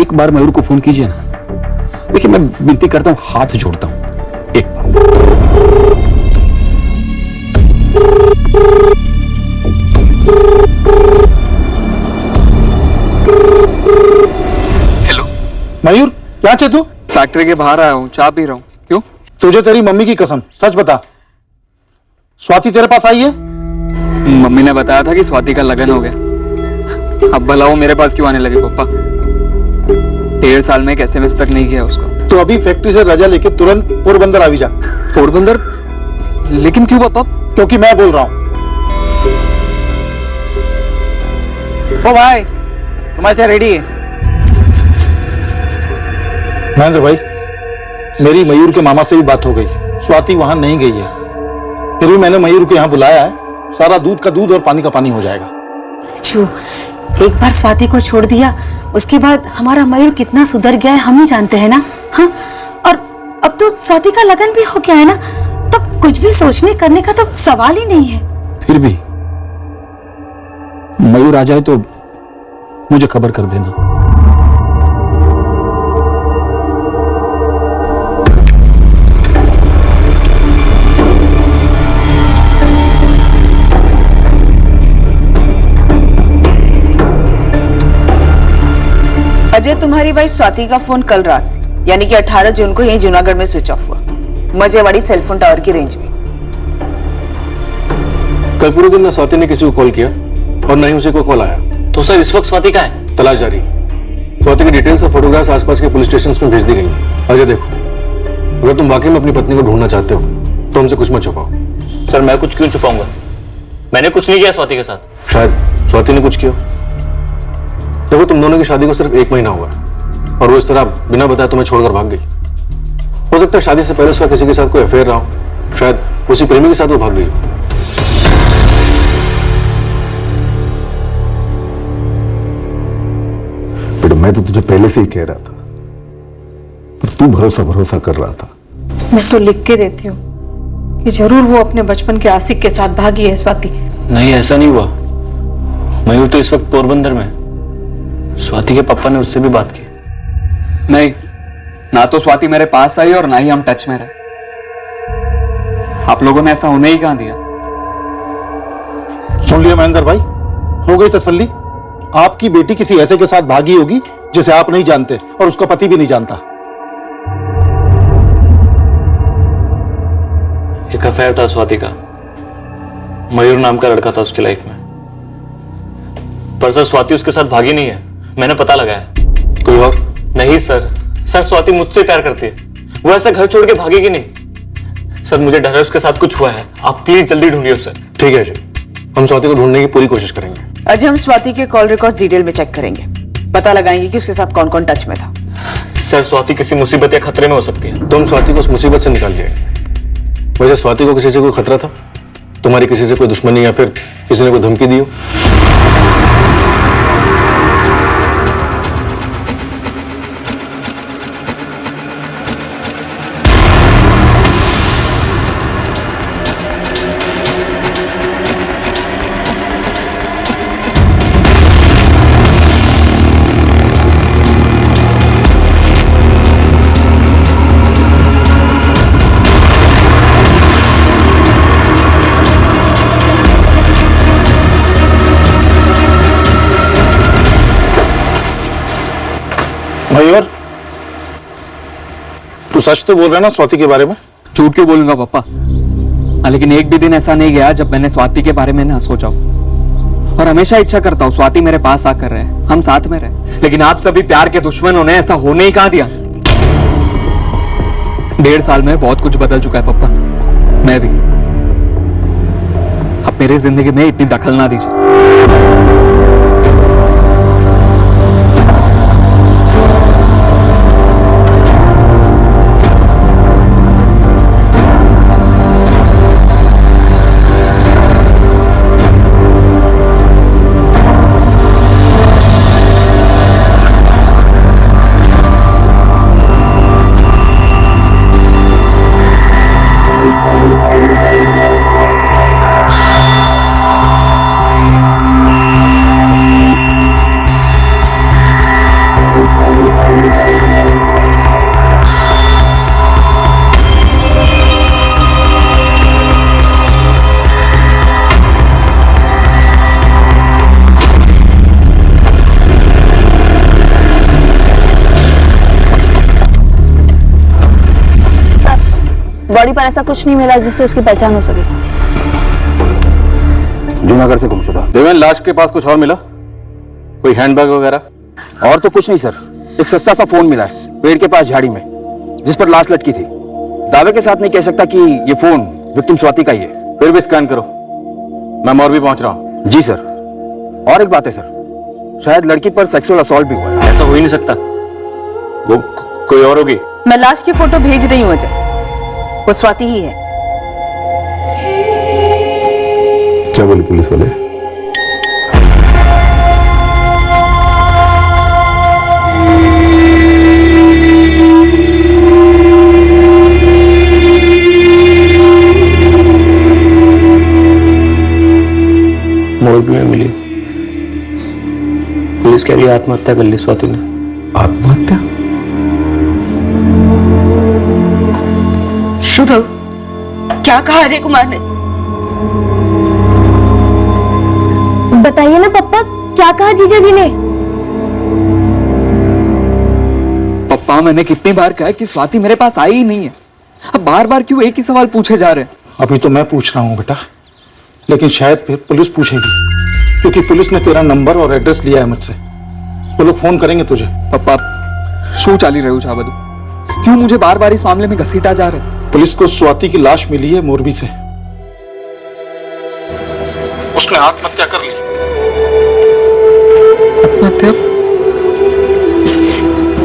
Speaker 4: एक बार मयूर को फोन कीजिए ना। देखिए मैं विनती करता हूं, हाथ जोड़ता हूं, एक बार।
Speaker 1: हेलो
Speaker 7: मयूर, क्या चे तू?
Speaker 1: फैक्ट्री के बाहर आया हूँ, चाय पी रहा हूँ। क्यों?
Speaker 7: तुझे तेरी मम्मी की कसम, सच बता, स्वाति तेरे पास आई है?
Speaker 1: मम्मी ने बताया था कि स्वाति का लगन हो गया। अब भला वो मेरे पास क्यों आने लगे पापा? 1.5 साल में कैसे मिस तक नहीं किया उसको।
Speaker 7: तो अभी फैक्ट्री से रजा लेके तुरंत पोरबंदर आ जा।
Speaker 1: पोरबंदर? लेकिन क्यों पापा?
Speaker 7: क्योंकि मैं बोल रहा हूँ।
Speaker 9: ओ भाई, तुम्हारी चाय रेडी है।
Speaker 7: महेंद्र भाई, मेरी मयूर के मामा से भी बात हो गई, स्वाति वहां नहीं गई है। फिर भी मैंने मयूर को यहाँ बुलाया है, सारा दूध का दूध और पानी का पानी हो जाएगा।
Speaker 12: जो एक बार स्वाति को छोड़ दिया, उसके बाद हमारा मयूर कितना सुधर गया है हम ही जानते हैं ना। हाँ, और अब तो स्वाति का लगन भी हो गया है ना, तो कुछ भी सोचने करने का तो सवाल ही नहीं है।
Speaker 4: फिर भी मयूर आ जाए तो मुझे खबर कर देना।
Speaker 12: अजय, तुम्हारी वाइफ स्वाति का फोन कल रात यानी कि 18 जून को यहीं जूनागढ़ में स्विच ऑफ हुआ, मजेवाड़ी सेलफोन टावर की रेंज में।
Speaker 14: कल पूरे दिन न स्वाति ने किसी को कॉल किया और न ही उसे कोई कॉल आया।
Speaker 13: तो सर इस वक्त स्वाति कहाँ है?
Speaker 14: तलाश जारी। स्वाति की डिटेल्स और फोटोग्राफ्स आसपास के पुलिस स्टेशन में भेज दी गई हैं। अजय देखो, अगर तुम वाकई में अपनी पत्नी को ढूंढना चाहते हो तो हमसे कुछ मत छुपाओ।
Speaker 13: सर मैं कुछ क्यों छुपाऊंगा? मैंने कुछ नहीं किया स्वाति के साथ।
Speaker 14: शायद स्वाति ने कुछ किया। देखो, तुम दोनों की शादी को सिर्फ 1 महीना हुआ है और वो इस तरह बिना बताए तुम्हें छोड़कर भाग गई। हो सकता है शादी से पहले उसका किसी के साथ कोई अफेयर रहा हो, शायद उसी प्रेमी के साथ वो भाग गई।
Speaker 15: बेटा, मैं तो तुझे पहले से ही कह रहा था
Speaker 14: और तू भरोसा भरोसा कर रहा था।
Speaker 8: मैं तो लिख के देती हूँ कि जरूर वो अपने बचपन के आशिक के साथ भागी है स्वाति।
Speaker 13: नहीं, ऐसा नहीं हुआ। मयूर तो इस वक्त पोरबंदर में। स्वाति के पापा ने उससे भी बात की।
Speaker 1: नहीं, ना तो स्वाति मेरे पास आई और ना ही हम टच में रहे। आप लोगों ने ऐसा होने ही कहां दिया।
Speaker 7: सुन लिया महेंद्र भाई, हो गई तसल्ली। आपकी बेटी किसी ऐसे के साथ भागी होगी जिसे आप नहीं जानते और उसका पति भी नहीं जानता।
Speaker 13: एक अफेयर था स्वाति का। मयूर नाम का लड़का था उसकी लाइफ में। पर सर, स्वाति उसके साथ भागी नहीं है, मैंने पता लगाया।
Speaker 14: कोई और?
Speaker 13: नहीं सर, स्वाति मुझसे प्यार करती है। वो ऐसे घर छोड़ के भागेगी नहीं। सर, मुझे डर है उसके साथ कुछ हुआ है। आप प्लीज जल्दी ढूंढिए उसे।
Speaker 14: ठीक है अजय, हम स्वाति को ढूंढने की पूरी कोशिश करेंगे।
Speaker 12: अजय, हम स्वाति के कॉल रिकॉर्ड्स डिटेल में चेक करेंगे, पता लगाएंगे कि उसके साथ कौन कौन टच में था।
Speaker 13: सर, स्वाति किसी मुसीबत या खतरे में हो सकती है।
Speaker 14: तुम स्वाति को उस मुसीबत से निकाल लिए। वैसे स्वाति को किसी से कोई खतरा था? तुम्हारी किसी से कोई दुश्मनी या फिर किसी ने कोई धमकी दी हो?
Speaker 7: मयूर, तू सच तो बोल रहा है ना स्वाति के बारे में?
Speaker 1: झूठ क्यों बोलूंगा पापा? लेकिन एक भी दिन ऐसा नहीं गया जब मैंने स्वाति के बारे में ना सोचा हूं। और हमेशा इच्छा करता हूं स्वाति मेरे पास आकर रहे, हम साथ में रहे। लेकिन आप सभी प्यार के दुश्मनों ने ऐसा होने ही कहां दिया। 1.5 साल में बहुत कुछ बदल चुका है पापा, मैं भी। अब मेरी जिंदगी में इतनी दखल ना दीजिए।
Speaker 3: बॉडी पर ऐसा कुछ नहीं मिला जिससे उसकी पहचान हो सके।
Speaker 14: जूनागढ़ से गुमशुदा। देवेन, लाश के पास कुछ और मिला? कोई हैंडबैग वगैरह?
Speaker 15: और तो कुछ नहीं सर, एक सस्ता सा फोन मिला है पेड़ के पास झाड़ी में, जिस पर लाश लटकी थी। दावे के साथ नहीं कह सकता कि ये फोन विक्टिम स्वाति का ही है।
Speaker 14: फिर भी स्कैन करो, मैं मोरबी पहुंच रहा हूं।
Speaker 15: जी सर। और एक बात है सर, शायद लड़की पर सेक्सुअल असॉल्ट भी हुआ है।
Speaker 13: ऐसा हो ही नहीं सकता,
Speaker 14: वो कोई और होगी।
Speaker 12: मैं लाश की फोटो भेज रही हूँ अजय, वो स्वाति ही है।
Speaker 14: क्या बोले पुलिस वाले?
Speaker 13: मोरबी में मिली। पुलिस कह रही आत्महत्या कर ली स्वाति ने।
Speaker 14: आत्महत्या?
Speaker 12: शुभ, क्या कहा अजय कुमार ने?
Speaker 3: बताइए ना पापा, क्या कहा जीजा जी ने?
Speaker 1: पापा, मैंने कितनी बार कहा कि स्वाति मेरे पास आई ही नहीं है। अब बार बार क्यों एक ही सवाल पूछे जा रहे हैं?
Speaker 7: अभी तो मैं पूछ रहा हूं बेटा, लेकिन शायद फिर पुलिस पूछेगी, क्योंकि पुलिस ने तेरा नंबर और एड्रेस लिया है मुझसे। वो लोग फोन करेंगे तुझे।
Speaker 1: पापा, शू चाली रहे हो छाबदू? क्यों मुझे बार बार इस मामले में घसीटा जा रहे हैं?
Speaker 7: पुलिस को स्वाति की लाश मिली है मोरबी से। उसने आत्महत्या कर ली।
Speaker 1: आत्महत्या?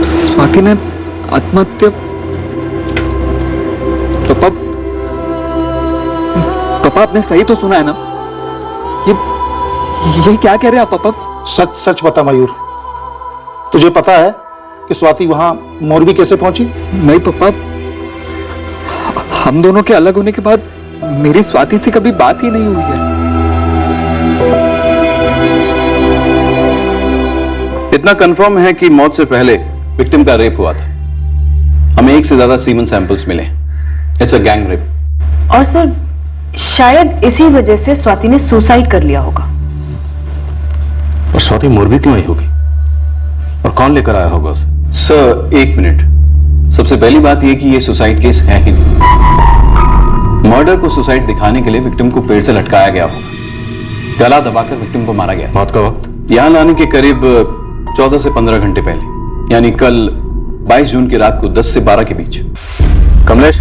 Speaker 1: स्वाति ने आत्महत्या? पापा, पापा आपने सही तो सुना है ना? ये क्या कह रहे हैं आप पापा?
Speaker 7: सच सच बता मयूर, तुझे पता है कि स्वाति वहां मोरबी कैसे पहुंची?
Speaker 1: नहीं पापा, हम दोनों के अलग होने के बाद मेरी स्वाति से कभी बात ही नहीं हुई है।
Speaker 4: इतना कंफर्म है कि मौत से पहले विक्टिम का रेप हुआ था। हमें एक से ज्यादा सीमन सैंपल्स मिले। It's a gang rape.
Speaker 12: और सर शायद इसी वजह से स्वाति ने सुसाइड कर लिया होगा।
Speaker 14: और स्वाति मोरबी क्यों आई होगी और कौन लेकर आया होगा उसे?
Speaker 4: सर एक मिनट, सबसे पहली बात यह कि यह सुसाइड केस है ही नहीं। मर्डर को सुसाइड दिखाने के लिए विक्टिम को पेड़ से लटकाया गया होगा, गला दबाकर विक्टिम को मारा गया।
Speaker 14: मौत का वक्त
Speaker 4: यहां लाने के करीब 14 से 15 घंटे पहले, यानी कल 22 जून की रात को 10 से 12 के बीच।
Speaker 14: कमलेश,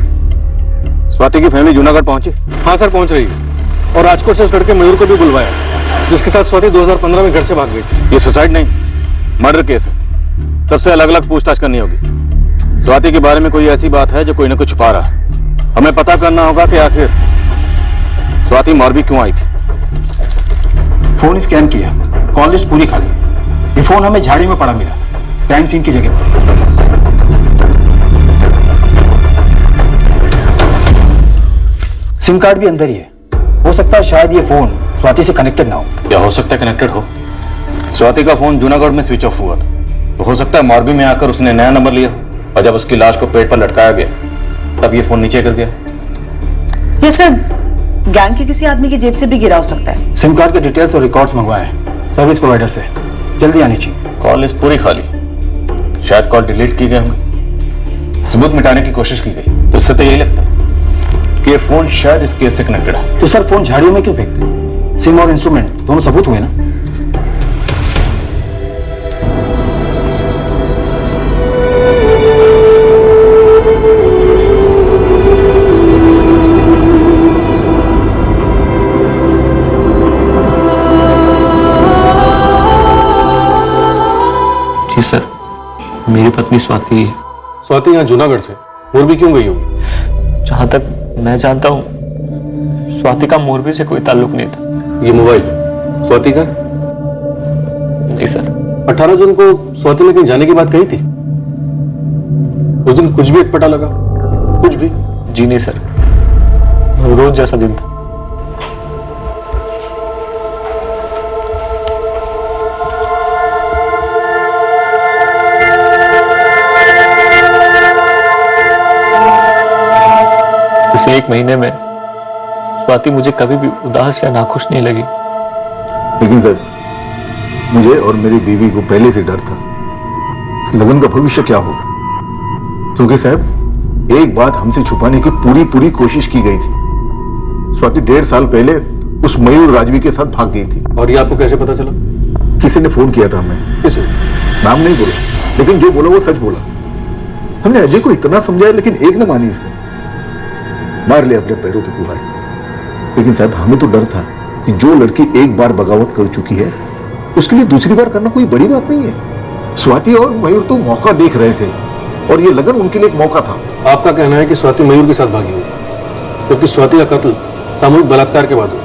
Speaker 14: स्वाति की फैमिली जूनागढ़ पहुंची? हाँ सर, पहुंच रही है। और राजकोट से उस लड़के मयूर को भी बुलवाया, जिसके साथ स्वाति 2015 में घर से भाग गई थी।
Speaker 7: ये सुसाइड नहीं, मर्डर केस है। सबसे अलग अलग पूछताछ करनी होगी। स्वाति के बारे में कोई ऐसी बात है जो कोई ना कोई छुपा रहा है। हमें पता करना होगा कि आखिर स्वाति मोरबी क्यों आई थी।
Speaker 15: फोन स्कैन किया, कॉल लिस्ट पूरी खाली है। ये फोन हमें झाड़ी में पड़ा मिला, क्राइम सीन की जगह पर। सिम कार्ड भी अंदर ही है। हो सकता है शायद ये फोन स्वाति से कनेक्टेड ना हो।
Speaker 7: क्या हो सकता है कनेक्टेड हो? स्वाति का फोन जूनागढ़ में स्विच ऑफ हुआ था, तो हो सकता है मोरबी में आकर उसने नया नंबर लिया और जब उसकी लाश को पेट पर लटकाया गया तब ये फोन नीचे गिर गया।
Speaker 12: ये सर गैंग के किसी आदमी की जेब से भी गिरा हो सकता है।
Speaker 15: सिम कार्ड के डिटेल्स और रिकॉर्ड्स मंगवाए हैं सर्विस प्रोवाइडर से, जल्दी आनी चाहिए।
Speaker 7: कॉल लिस्ट पूरी खाली, शायद कॉल डिलीट की गई होंगी, सबूत मिटाने की कोशिश की गई। तो इससे तो यही लगता है कि ये फोन शायद इस केस से कनेक्टेड है।
Speaker 15: तो सर फोन झाड़ियों में क्यों फेंकते हैं? सिम और इंस्ट्रूमेंट दोनों सबूत हुए ना।
Speaker 13: जी सर, मेरी पत्नी स्वाति।
Speaker 14: स्वाति यहाँ जूनागढ़ से मोरबी क्यों गई होगी?
Speaker 13: जहां तक मैं जानता हूँ स्वाति का मोरबी से कोई ताल्लुक नहीं था।
Speaker 14: ये मोबाइल स्वाति का?
Speaker 13: नहीं सर।
Speaker 14: 18 जून को स्वाति ने कहीं जाने की बात कही थी? उस दिन कुछ भी अटपटा लगा? कुछ भी?
Speaker 13: जी नहीं सर, रोज जैसा दिन था। पिछले 1 महीने में स्वाति मुझे कभी भी उदास या नाखुश नहीं लगी।
Speaker 16: लेकिन सर, मुझे और मेरी बीवी को पहले से डर था लगन का भविष्य क्या होगा, क्योंकि साहब एक बात हमसे छुपाने की पूरी कोशिश की गई थी। स्वाति 1.5 साल पहले उस मयूर राजवी के साथ भाग गई थी।
Speaker 14: और ये आपको कैसे पता चला?
Speaker 16: किसी ने फोन किया था हमें।
Speaker 14: किसे?
Speaker 16: नाम नहीं बोला, लेकिन जो बोला वो सच बोला। हमने अजय को इतना समझाया लेकिन एक न मानी इसने, मार लिया अपने पैरों पे कुल्हाड़ी। लेकिन साहब हमें तो डर था कि जो लड़की एक बार बगावत कर चुकी है उसके लिए दूसरी बार करना कोई बड़ी बात नहीं है। स्वाति और मयूर तो मौका देख रहे थे और ये लगन उनके लिए एक मौका था।
Speaker 14: आपका कहना है कि स्वाति मयूर के साथ भागी होगी, क्योंकि स्वाति का कत्ल सामूहिक बलात्कार के बाद हुआ।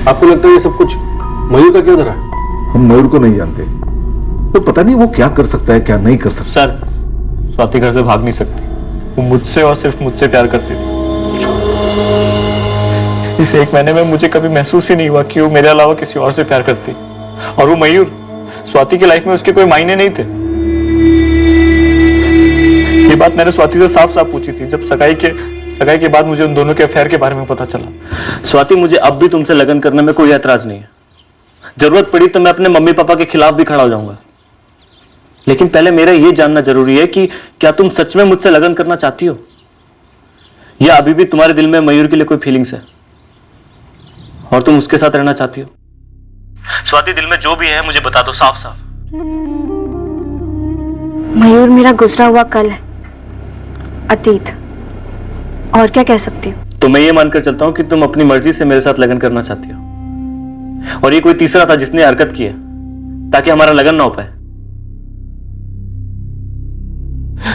Speaker 14: आपको लगता है ये सब कुछ मयूर का क्यों धरा है?
Speaker 16: हम मयूर को नहीं जानते, तो पता नहीं वो क्या कर सकता है क्या नहीं कर सकता।
Speaker 13: सर, स्वाति घर से भाग नहीं सकती। वो मुझसे और सिर्फ मुझसे प्यार करती थी। इस 1 महीने में मुझे कभी महसूस ही नहीं हुआ कि वो मेरे अलावा किसी और से प्यार करती। और वो मयूर, स्वाति की लाइफ में उसके कोई मायने नहीं थे। ये बात मैंने स्वाति से साफ साफ पूछी थी जब सगाई के बाद मुझे उन दोनों के अफेयर के बारे में पता चला। स्वाति, मुझे अब भी तुमसे लगन करने में कोई ऐतराज नहीं है। जरूरत पड़ी तो मैं अपने मम्मी पापा के खिलाफ भी खड़ा हो जाऊंगा। लेकिन पहले मेरा यह जानना जरूरी है कि क्या तुम सच में मुझसे लगन करना चाहती हो, या अभी भी तुम्हारे दिल में मयूर के लिए कोई फीलिंग्स है और तुम उसके साथ रहना चाहती हो? स्वाति, दिल में जो भी है मुझे बता दो साफ साफ।
Speaker 2: मयूर मेरा गुजरा हुआ कल है, अतीत। और क्या कह सकती हूँ?
Speaker 13: तो मैं ये मानकर चलता हूं कि तुम अपनी मर्जी से मेरे साथ लगन करना चाहती हो, और ये कोई तीसरा था जिसने हरकत की है ताकि हमारा लगन ना हो पाए।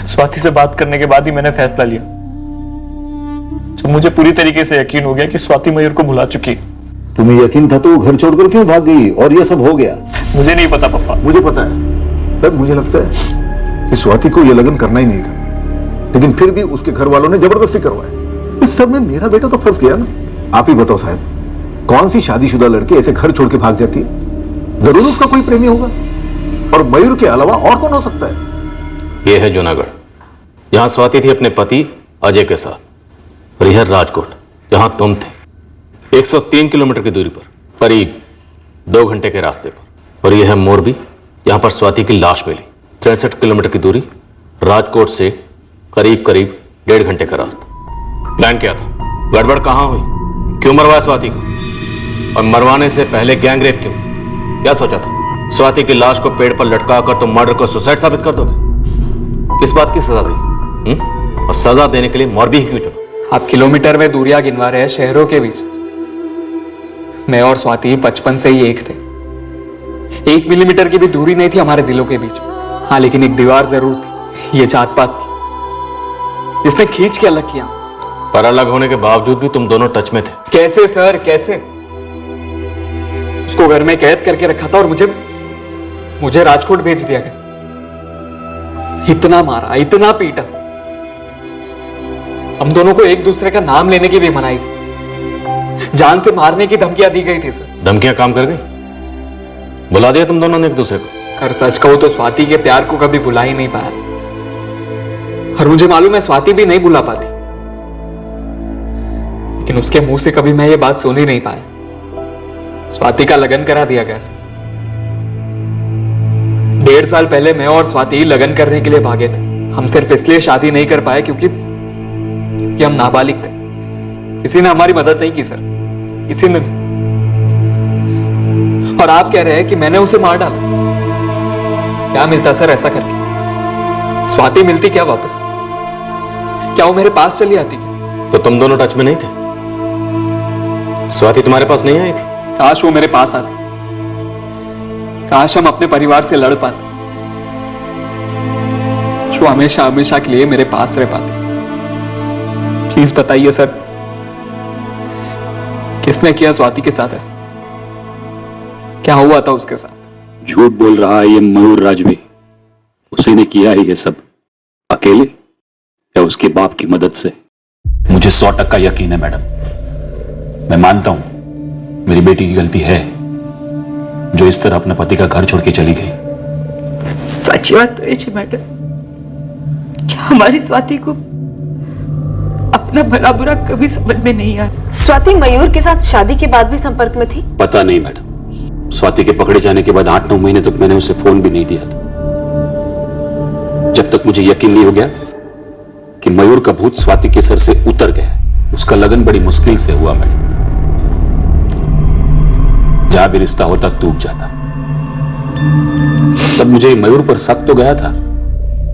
Speaker 13: स्वाति से बात करने के बाद ही मैंने फैसला लिया, जब मुझे पूरी तरीके से यकीन हो गया कि स्वाति मयूर को भुला चुकी।
Speaker 16: तुम्हें यकीन था तो वो घर छोड़कर क्यों भाग गई और ये सब हो गया?
Speaker 13: मुझे नहीं पता पापा।
Speaker 16: मुझे पता है। तब मुझे लगता है कि स्वाति को यह लगन करना ही नहीं था, लेकिन फिर भी उसके घर वालों ने जबरदस्ती करवाया। इस सब में मेरा बेटा तो फंस गया ना। आप ही बताओ साहब, कौन सी शादीशुदा लड़की ऐसे घर छोड़ के भाग जाती है? जरूर उसका कोई प्रेमी होगा, और मयूर के अलावा और कौन हो सकता है?
Speaker 17: यह है जूनागढ़, जहां स्वाति थी अपने पति अजय के साथ, और यह राजकोट जहां तुम थे 103 किलोमीटर की दूरी पर, करीब 2 घंटे के रास्ते पर। और यह है मोरबी, जहां पर स्वाति की लाश मिली 63 किलोमीटर की दूरी, राजकोट से करीब 1.5 घंटे का रास्ता। प्लान क्या था? गड़बड़ कहां हुई? क्यों मरवाया स्वाति को? और मरवाने से पहले गैंग रेप क्यों? क्या सोचा था? स्वाति की लाश को पेड़ पर लटकाकर तुम मर्डर को सुसाइड साबित कर दोगे? किस बात की सजा दी? और सजा देने के लिए मोरबी ही क्यों चुना?
Speaker 1: आप किलोमीटर में दूरियां गिनवा रहे हैं शहरों के बीच। मैं और स्वाति बचपन से ही एक थे। 1 मिलीमीटर की भी दूरी नहीं थी हमारे दिलों के बीच। हाँ, लेकिन एक दीवार जरूर थी, ये जात पात की, जिसने खींच के अलग किया।
Speaker 17: पर अलग होने के बावजूद भी तुम दोनों टच में थे।
Speaker 1: कैसे सर, कैसे? उसको घर में कैद करके रखा था और मुझे राजकोट भेज दिया गया। इतना मारा, इतना पीटा, हम दोनों को एक दूसरे का नाम लेने की भी मनाई थी। जान से मारने की धमकियां दी गई थी सर।
Speaker 17: धमकियां काम कर गई? बुला दिया तुम दोनों ने एक दूसरे को?
Speaker 1: सर सच कहो तो स्वाति के प्यार को कभी बुला ही नहीं पाया, और मुझे मालूम है स्वाति भी नहीं बुला पाती, लेकिन उसके मुंह से कभी मैं ये बात सुन ही नहीं पाया। स्वाति का लगन करा दिया गया सर। 1.5 साल पहले मैं और स्वाति लगन करने के लिए भागे थे। हम सिर्फ इसलिए शादी नहीं कर पाए क्योंकि हम नाबालिग थे। किसी ने हमारी मदद नहीं की सर, किसी ने नहीं। और आप कह रहे हैं कि मैंने उसे मार डाला। क्या मिलता सर ऐसा करके? स्वाति मिलती क्या वापस? क्या वो मेरे पास चली आती?
Speaker 17: तो तुम दोनों टच में नहीं थे? स्वाति तुम्हारे पास नहीं आई थी?
Speaker 1: काश वो मेरे पास आती, काश हम अपने परिवार से लड़ पाते, जो हमेशा हमेशा के लिए मेरे पास रह पाते। प्लीज बताइए सर, किसने किया स्वाति के साथ ऐसा? क्या हुआ था उसके साथ?
Speaker 4: झूठ बोल रहा है ये मयूर राजवी। उसी ने किया है ये सब, अकेले या उसके बाप की मदद से? मुझे 100% यकीन है मैडम। मैं मानता हूं मेरी बेटी की गलती है, जो इस तरह अपने पति का घर छोड़ के चली गई।
Speaker 12: सच बात तो है मैडम, क्या हमारी स्वाति को अपना भला बुरा कभी समझ में नहीं आया?
Speaker 8: स्वाति मयूर के साथ शादी के बाद भी संपर्क में थी?
Speaker 4: पता नहीं मैडम, स्वाति के पकड़े जाने के बाद 8-9 महीने तक मैंने उसे फोन भी नहीं दिया था, जब तक मुझे यकीन नहीं हो गया कि मयूर का भूत स्वाति के सर से उतर गया। उसका लगन बड़ी मुश्किल से हुआ मैडम। जहां भी रिश्ता होता टूट जाता। तब मुझे मयूर पर शक तो गया था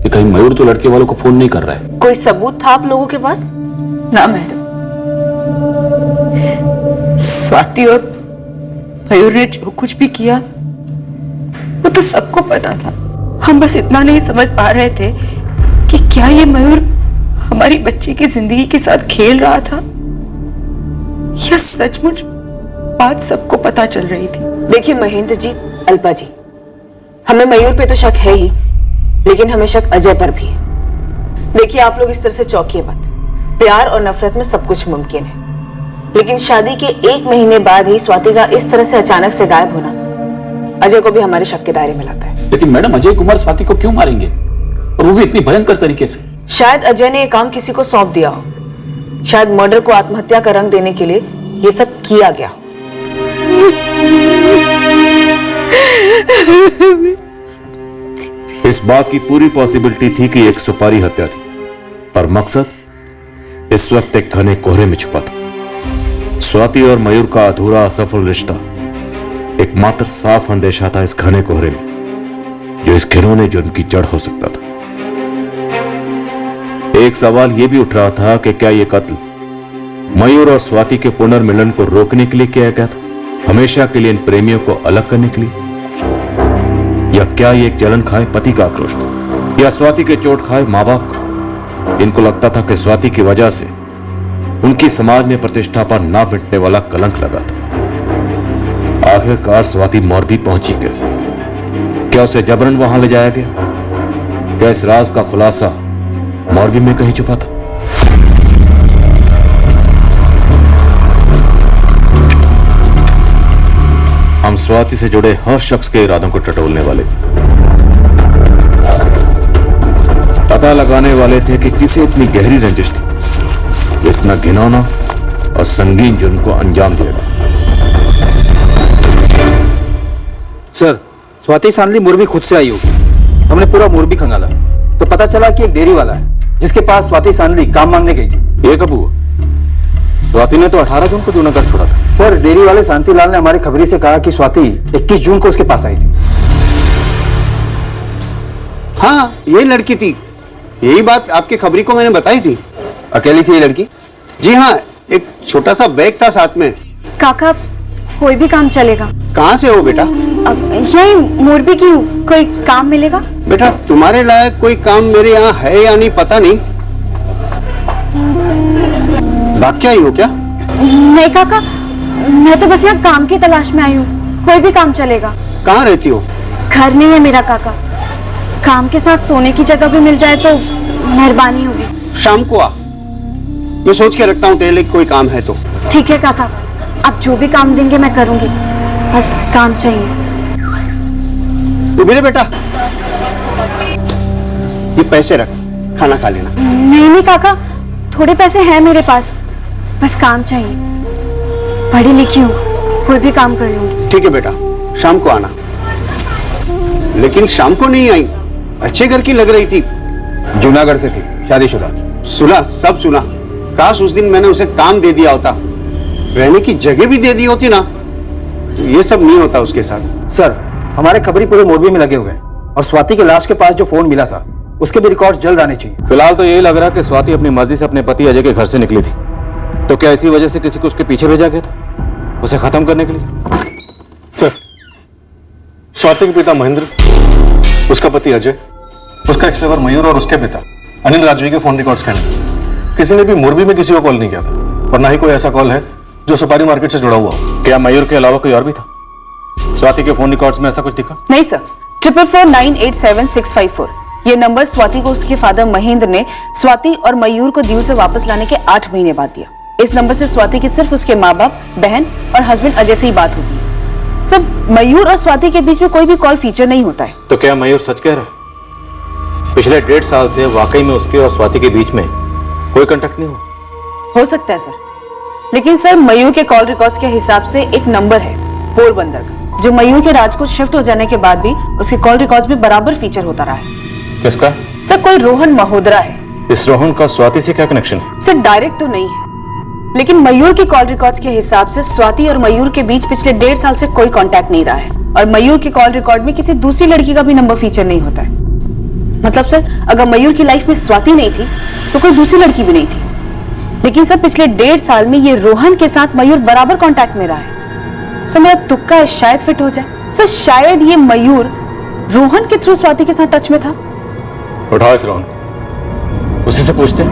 Speaker 4: कि कहीं मयूर तो लड़के वालों को फोन नहीं कर रहा है।
Speaker 8: कोई सबूत था आप लोगों के पास?
Speaker 12: ना मैडम, स्वाति और मयूर ने जो कुछ भी किया वो तो सबको पता था। हम बस इतना नहीं समझ पा रहे थे कि क्या ये मयूर हमारी बच्ची की जिंदगी के साथ खेल रहा था या सचमुच बात सबको पता चल रही थी।
Speaker 8: देखिए महेंद्र जी, अल्पा जी, हमें मयूर पे तो शक है ही, लेकिन हमें शक अजय पर भी है। देखिए आप लोग इस तरह से चौंकिए मत। प्यार और नफरत में सब कुछ मुमकिन है, लेकिन शादी के 1 महीने बाद ही स्वाति का इस तरह से अचानक से गायब होना अजय को भी हमारे शक के दायरे में लाता है।
Speaker 4: लेकिन मैडम, अजय कुमार स्वाति को क्यों मारेंगे, और वो भी इतनी भयंकर तरीके से?
Speaker 8: शायद अजय ने यह काम किसी को सौंप दिया हो। शायद मर्डर को आत्महत्या का रंग देने के लिए ये सब किया गया।
Speaker 18: इस बात की पूरी पॉसिबिलिटी थी कि एक सुपारी हत्या थी, पर मकसद इस वक्त एक घने कोहरे में छुपा था। स्वाति और मयूर का अधूरा असफल रिश्ता एकमात्र साफ अंदेशा था इस घने कोहरे में, जो इस घिनौने जुर्म की जड़ हो सकता था। एक सवाल यह भी उठ रहा था कि क्या यह कत्ल मयूर और स्वाति के पुनर्मिलन को रोकने के लिए किया गया था, हमेशा के लिए इन प्रेमियों को अलग करने के लिए, या क्या यह एक जलन खाए पति का आक्रोश था, या स्वाति के चोट खाए मां बाप का। इनको लगता था कि स्वाति की वजह से उनकी समाज में प्रतिष्ठा पर ना मिटने वाला कलंक लगा था। आखिरकार स्वाति मोरबी पहुंची कैसे? क्या उसे जबरन वहां ले जाया गया? क्या इस राज का खुलासा मौरबी में कहीं छुपा था? हम स्वाति से जुड़े हर शख्स के इरादों को टटोलने वाले थे। पता लगाने वाले थे कि किसे इतनी गहरी रंजिश थी, इतना घिनौना और संगीन जुर्म को अंजाम दिया गया।
Speaker 15: सर, स्वाति सांदली मोरबी खुद से आई होगी। हमने पूरा मोरबी खंगाला तो पता चला कि एक डेयरी वाला है जिसके पास स्वाति सांदली काम मांगने गई थी।
Speaker 18: ये कब हुआ? स्वाति ने तो 18 जून को जूनागढ़ छोड़ा था।
Speaker 15: सर, डेयरी वाले शांतिलाल ने हमारी खबरी से कहा कि स्वाति 21 जून को उसके पास आई थी।
Speaker 19: हाँ, यही लड़की थी। यही बात आपकी खबरी को मैंने बताई थी।
Speaker 15: अकेली थी ये लड़की?
Speaker 19: जी हाँ, एक छोटा सा बैग था साथ में।
Speaker 2: काका, कोई भी काम चलेगा।
Speaker 19: कहाँ से हो बेटा?
Speaker 2: अब यही मोरबी की हूँ, कोई काम मिलेगा?
Speaker 19: बेटा, तुम्हारे लायक कोई काम मेरे यहाँ है या नहीं पता नहीं। भाग के आई हो क्या?
Speaker 2: नहीं काका, मैं तो बस यहाँ काम की तलाश में आई हूँ। कोई भी काम चलेगा।
Speaker 19: कहाँ रहती हो?
Speaker 2: घर नहीं है मेरा काका। काम के साथ सोने की जगह भी मिल जाए तो मेहरबानी होगी।
Speaker 19: शाम को आ, मैं सोच के रखता हूँ तेरे लिए कोई काम है तो।
Speaker 2: ठीक है काका, आप जो भी काम देंगे मैं करूंगी, बस काम चाहिए।
Speaker 19: तू मेरे बेटा, ये पैसे रख, खाना खा लेना।
Speaker 2: नहीं नहीं काका, थोड़े पैसे हैं मेरे पास, बस काम चाहिए। पढ़ी लिखी हूँ, कोई भी काम कर लूंगी।
Speaker 19: ठीक है बेटा, शाम को आना। लेकिन शाम को नहीं आई, अच्छे घर की लग रही थी।
Speaker 15: जूनागढ़ से थी, शादीशुदा।
Speaker 19: सुना, सब सुना। काश उस दिन मैंने उसे काम दे दिया होता, रहने की जगह भी दे दी होती ना, तो ये सब नहीं होता उसके साथ।
Speaker 15: सर, हमारे खबरी पूरे मोरबी में लगे हुए हैं और स्वाति के लाश के पास जो फोन मिला था उसके भी रिकॉर्ड जल्द आने चाहिए।
Speaker 18: फिलहाल तो यही लग रहा है कि स्वाति अपनी मर्जी से अपने पति अजय के घर से निकली थी। तो क्या इसी वजह से किसी को उसके पीछे भेजा गया था, उसे खत्म करने के लिए?
Speaker 14: सर, स्वाति के पिता महेंद्र, उसका पति अजय, उसका एक्स-लेवर मयूर और उसके पिता अनिल राजवी के फोन रिकॉर्ड्स कहने किसी ने भी मोरबी में किसी को कॉल नहीं किया था और ना ही कोई ऐसा कॉल है जो सुपारी मार्केट से जुड़ा हुआ हो।
Speaker 18: क्या मयूर के अलावा कोई और भी था? स्वाति के फोन रिकॉर्ड्स में ऐसा कुछ दिखा?
Speaker 8: नहीं सर, 444987654 ये नंबर स्वाति को उसके फादर महेंद्र ने स्वाति और मयूर को दीव से वापस लाने के 8 महीने बाद दिया। इस नंबर से स्वाति की सिर्फ उसके माँ बाप, बहन और हस्बैंड अजय से ही बात होती है। सर, मयूर और स्वाति के बीच में कोई भी कॉल फीचर नहीं होता है।
Speaker 18: तो क्या मयूर सच कह रहा है? पिछले 1.5 साल से वाकई में उसके और स्वाति के बीच में कोई कांटेक्ट नहीं हुआ?
Speaker 8: हो सकता है सर, लेकिन सर मयूर के कॉल रिकॉर्ड्स के हिसाब से एक नंबर है पोरबंदर का, जो मयूर के राजकोट शिफ्ट हो जाने के बाद भी उसके कॉल रिकॉर्ड्स में बराबर फीचर होता रहा है।
Speaker 18: किसका?
Speaker 8: सर, कोई रोहन महोदरा है।
Speaker 18: इस रोहन का स्वाति से क्या कनेक्शन है?
Speaker 8: सर, डायरेक्ट तो नहीं है, लेकिन मयूर के कॉल रिकॉर्ड्स के हिसाब से स्वाति और मयूर के बीच पिछले 1.5 साल से कोई कांटेक्ट नहीं रहा है और मयूर के कॉल रिकॉर्ड में किसी दूसरी लड़की का भी नंबर फीचर नहीं होता है। मतलब सर, अगर मयूर की लाइफ में स्वाति नहीं थी तो कोई दूसरी लड़की भी नहीं थी, लेकिन सर पिछले 1.5 साल में ये रोहन के साथ मयूर बराबर कांटेक्ट में रहा है। सर, मेरा तुक्का है, शायद फिट हो जाए। सर, शायद ये मयूर रोहन के थ्रू स्वाति के साथ टच में था।
Speaker 18: उठाओ इस रोहन, उसी से पूछते हैं।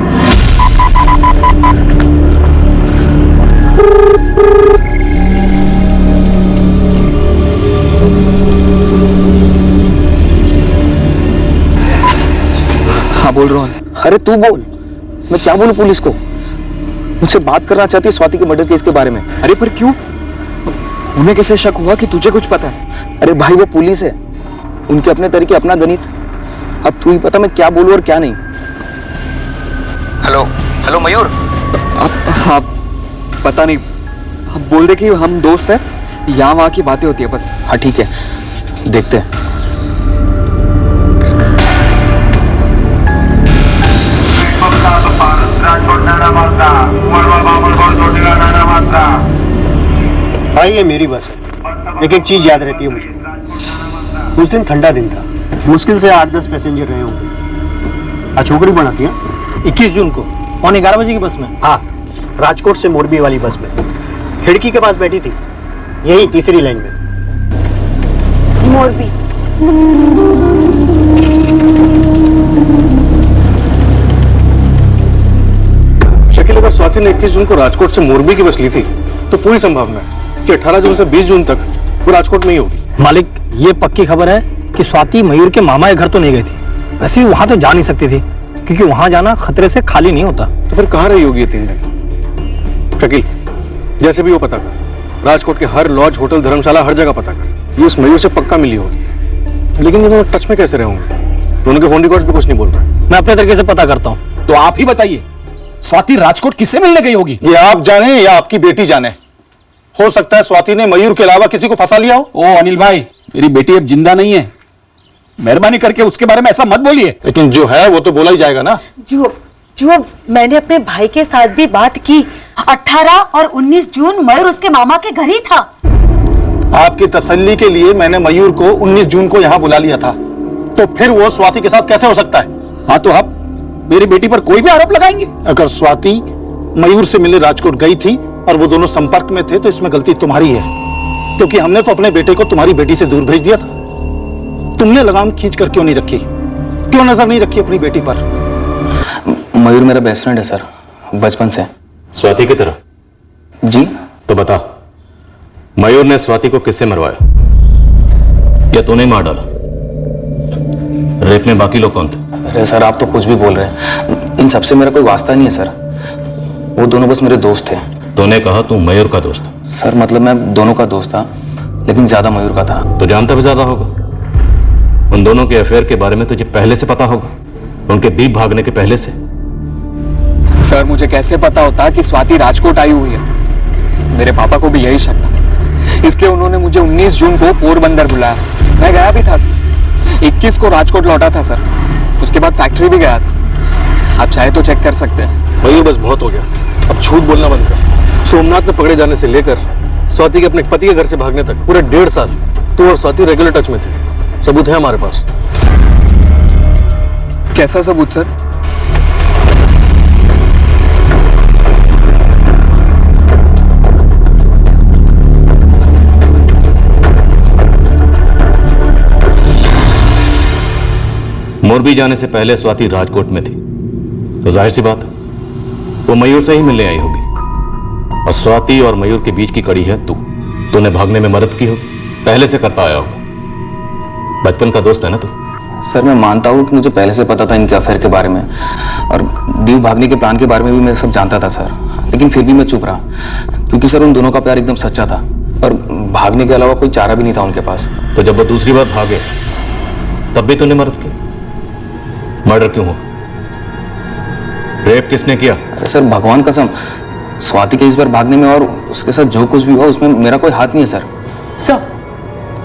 Speaker 1: हाँ बोल रोहन।
Speaker 15: अरे तू बोल, मैं क्या बोलूं पुलिस को? मुझसे बात करना चाहती है स्वाति के मर्डर केस के बारे में।
Speaker 1: अरे पर क्यों? उन्हें कैसे शक हुआ कि तुझे कुछ पता है?
Speaker 15: अरे भाई, वो पुलिस है, उनके अपने तरीके, अपना गणित। अब तू ही पता मैं क्या बोलूं और क्या नहीं। हेलो मयूर।
Speaker 1: हाँ, पता नहीं, अब बोल दे कि हम दोस्त हैं, यहाँ वहाँ की बातें होती है बस।
Speaker 15: हाँ ठीक है, देखते हैं।
Speaker 20: भाई, ये मेरी बस है। एक चीज याद रहती है मुझे। उस दिन ठंडा दिन था, मुश्किल से 8-10 पैसेंजर रहे होंगे। छोकरी बनाती है 21 जून को 11:15 बजे की बस में। हाँ, राजकोट से मोरबी वाली बस में खिड़की के पास बैठी थी, यही तीसरी लाइन में।
Speaker 2: मोरबी।
Speaker 14: शकील, अगर स्वाति ने 21 जून को राजकोट से मोरबी की बस ली थी तो पूरी संभावना है कि 18 जून से 20 जून तक वो राजकोट में ही होगी।
Speaker 20: मालिक, ये पक्की खबर है कि स्वाति मयूर के मामा के घर तो नहीं गई थी। वैसे भी वहां तो जा नहीं सकती थी, क्योंकि वहां जाना खतरे से खाली नहीं होता।
Speaker 14: तो फिर कहाँ रही होगी ये 3 दिन? शकील, जैसे भी वो पता कर, राजकोट के हर लॉज, होटल, धर्मशाला, हर जगह पता कर। ये उस मयूर से पक्का मिली होगी। लेकिन ये दोनों टच में कैसे रहे होंगे? दोनों के फोन रिकॉर्ड्स भी कुछ नहीं बोल रहे।
Speaker 20: मैं अपने तरीके से पता करता हूँ।
Speaker 4: तो आप ही बताइए, स्वाति राजकोट किससे मिलने गई होगी?
Speaker 7: ये आप जाने या आपकी बेटी जाने। हो सकता है स्वाति ने मयूर के अलावा किसी को फंसा लिया हो।
Speaker 4: ओ अनिल भाई, मेरी बेटी अब जिंदा नहीं है, मेहरबानी करके उसके बारे में ऐसा मत बोलिए।
Speaker 7: लेकिन जो है वो तो बोला ही जाएगा ना।
Speaker 12: जो मैंने अपने भाई के साथ भी बात की, 18 और 19 जून मयूर उसके मामा के घर ही था।
Speaker 7: आपकी तसल्ली के लिए मैंने मयूर को 19 जून को यहाँ बुला लिया था, तो फिर वो स्वाति के साथ कैसे हो सकता है?
Speaker 4: हाँ, तो आप मेरी बेटी पर कोई भी आरोप लगाएंगे?
Speaker 7: अगर स्वाति मयूर से मिलने राजकोट गई थी और वो दोनों संपर्क में थे, तो इसमें गलती तुम्हारी है, क्योंकि हमने तो अपने बेटे को तुम्हारी बेटी से दूर भेज दिया था। तुमने लगाम खींच कर क्यों नहीं रखी? क्यों नजर नहीं रखी अपनी बेटी पर?
Speaker 10: मयूर मेरा बेस्ट फ्रेंड है सर, बचपन से।
Speaker 17: स्वाति की तरह?
Speaker 10: जी।
Speaker 17: तो बता, मयूर ने स्वाति को किससे मरवाया, या तूने मार डाला? रेप में बाकी लोग कौन थे?
Speaker 10: अरे सर, आप तो कुछ भी बोल रहे हैं। इन सबसे मेरा कोई वास्ता नहीं है सर। वो दोनों बस मेरे दोस्त थे।
Speaker 17: तूने कहा तू मयूर का दोस्त था।
Speaker 10: सर मतलब मैं दोनों का दोस्त था, लेकिन ज्यादा मयूर का था।
Speaker 17: तो जानता भी ज्यादा होगा। उन दोनों के अफेयर के बारे में तुझे पहले से पता होगा, उनके दीप भागने के पहले से।
Speaker 1: सर, मुझे कैसे पता होता कि स्वाति राजकोट आई हुई है? मेरे पापा को भी यही शक था, इसलिए उन्होंने मुझे 19 जून को पोरबंदर बुलाया। मैं गया भी था सर। 21 को राजकोट लौटा था सर। उसके बाद फैक्ट्री भी गया था। आप चाहे तो चेक कर सकते हैं।
Speaker 14: मयूर, बस बहुत हो गया, अब झूठ बोलना बंद कर। सोमनाथ में पकड़े जाने से लेकर स्वाति के अपने पति के घर से भागने तक पूरे 1.5 साल तू और स्वाति रेगुलर टच में थे। सबूत है हमारे पास।
Speaker 1: कैसा सबूत सर?
Speaker 17: मोरबी जाने से पहले स्वाति राजकोट में थी, तो जाहिर सी बात वो मयूर से ही मिलने आई होगी। और स्वाति और मयूर के बीच की कड़ी है तू। तूने भागने में मदद की होगी, पहले से करता आया होगा। बचपन का दोस्त है ना तू?
Speaker 10: सर मैं मानता हूँ कि मुझे पहले से पता था इनके अफेयर के बारे में, और दीव भागने के प्लान के बारे में भी मैं सब जानता था सर। लेकिन फिर भी मैं चुप रहा, क्योंकि सर उन दोनों का प्यार एकदम सच्चा था, और भागने के अलावा कोई चारा भी नहीं था उनके पास।
Speaker 17: तो जब वो दूसरी बार भागे तब भी तूने मदद की? मर्डर क्यों हुआ? रेप किसने किया?
Speaker 10: अरे सर भगवान कसम, स्वाति के इस बार भागने में और उसके साथ जो कुछ भी हुआ उसमें मेरा कोई हाथ नहीं है सर।
Speaker 8: Sir,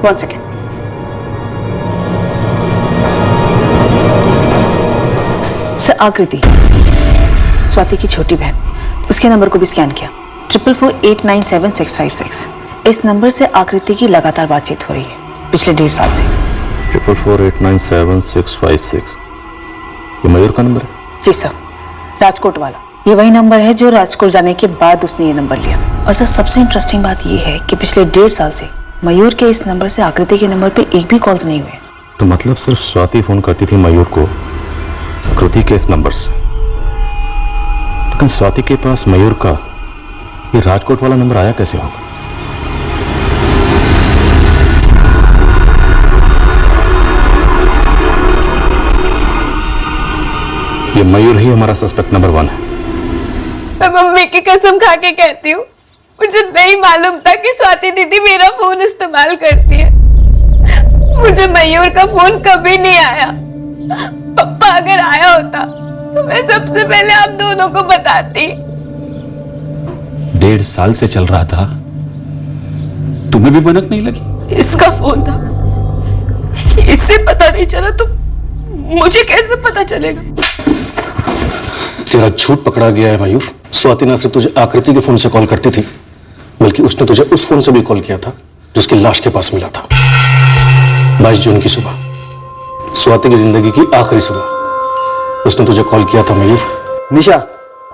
Speaker 8: 1 second. सर, आकृति स्वाति की छोटी बहन, उसके नंबर को भी स्कैन किया। 4448976656। इस नंबर से आकृति की लगातार बातचीत हो रही है पिछले 1.5 साल से।
Speaker 17: 44489766। ये मयूर का नंबर है?
Speaker 8: जी सर, राजकोट वाला। ये वही नंबर है जो राजकोट जाने के बाद उसने ये नंबर लिया। और सर सबसे इंटरेस्टिंग बात ये है कि पिछले 1.5 साल से मयूर के इस नंबर से आकृति के नंबर पे एक भी कॉल्स नहीं हुए।
Speaker 17: तो मतलब सिर्फ स्वाति फोन करती थी मयूर को आकृति के इस नंबर से। लेकिन स्वाति के पास मयूर का ये राजकोट वाला नंबर आया कैसे होगा? ये मयूर ही हमारा सस्पेक्ट नंबर 1 है।
Speaker 21: मैं मम्मी की कसम खा के कहती हूँ, मुझे नहीं मालूम था कि स्वाति दीदी मेरा फोन इस्तेमाल करती है। मुझे मयूर का फोन कभी नहीं आया। पप्पा अगर आया होता तो मैं सबसे पहले आप दोनों को बताती।
Speaker 4: 1.5 साल से चल रहा था, तुम्हें भी भनक नहीं लगी?
Speaker 21: इसका फोन था, इससे पता नहीं चला तो मुझे कैसे पता चलेगा?
Speaker 14: तेरा झूठ पकड़ा गया है मयूर। स्वाति न सिर्फ तुझे आकृति के फोन से कॉल करती थी, बल्कि उसने तुझे उस फोन से भी कॉल किया था जो उसकी लाश के पास मिला था। 22 जून की सुबह, स्वाति की जिंदगी की आखिरी सुबह, उसने तुझे कॉल किया था मयूर।
Speaker 15: निशा,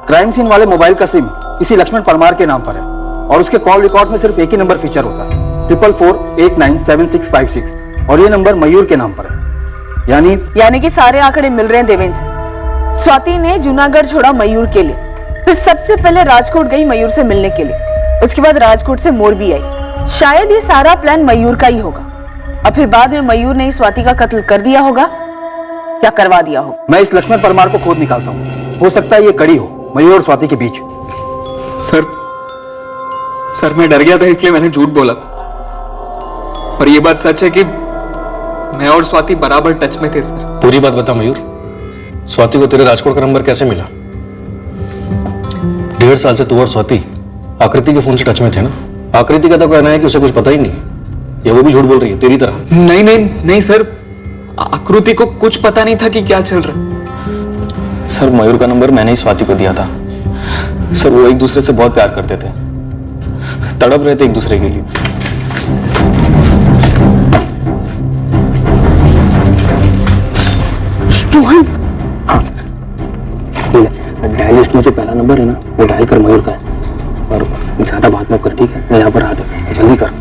Speaker 15: क्राइम सीन वाले मोबाइल का सिम इसी लक्ष्मण परमार के नाम पर है, और उसके कॉल रिकॉर्ड्स में सिर्फ एक ही नंबर फीचर होता है, 4448976656, और ये नंबर मयूर के नाम पर है।
Speaker 8: यानी कि सारे आंकड़े मिल रहे हैं देवेंद्र से। स्वाति ने जूनागढ़ छोड़ा मयूर के लिए, फिर सबसे पहले राजकोट गई मयूर से मिलने के लिए, उसके बाद राजकोट से मोरबी आई। शायद ये सारा प्लान मयूर का ही होगा, और फिर बाद में मयूर ने स्वाति का कत्ल कर दिया होगा या करवा दिया हो।
Speaker 15: मैं इस लक्ष्मण परमार को खोद निकालता हूँ, हो सकता है ये कड़ी हो मयूर और स्वाति के बीच।
Speaker 1: सर मैं डर गया था इसलिए मैंने झूठ बोला, और ये बात सच है कि मैं और स्वाति बराबर टच में थे सर।
Speaker 14: पूरी बात बता मयूर, स्वाति को तेरे राजकोट का नंबर कैसे मिला? 1.5 साल से तू और स्वाति आकृति के फोन से टच में थे ना? आकृति का तो कहना है कि उसे कुछ पता ही नहीं, या वो भी झूठ बोल रही है तेरी तरह?
Speaker 1: नहीं सर, आकृति को कुछ पता नहीं था कि क्या चल रहा।
Speaker 10: सर मयूर का नंबर मैंने ही स्वाति को दिया था। सर वो एक दूसरे से बहुत प्यार करते थे, तड़प रहे थे एक दूसरे के लिए।
Speaker 20: रोहन, हाँ डायल लिस्ट में जो पहला नंबर है ना, वो डायल कर मयूर का है, और ज्यादा बात मत कर, ठीक है? मैं यहाँ पर आ दे, जल्दी कर।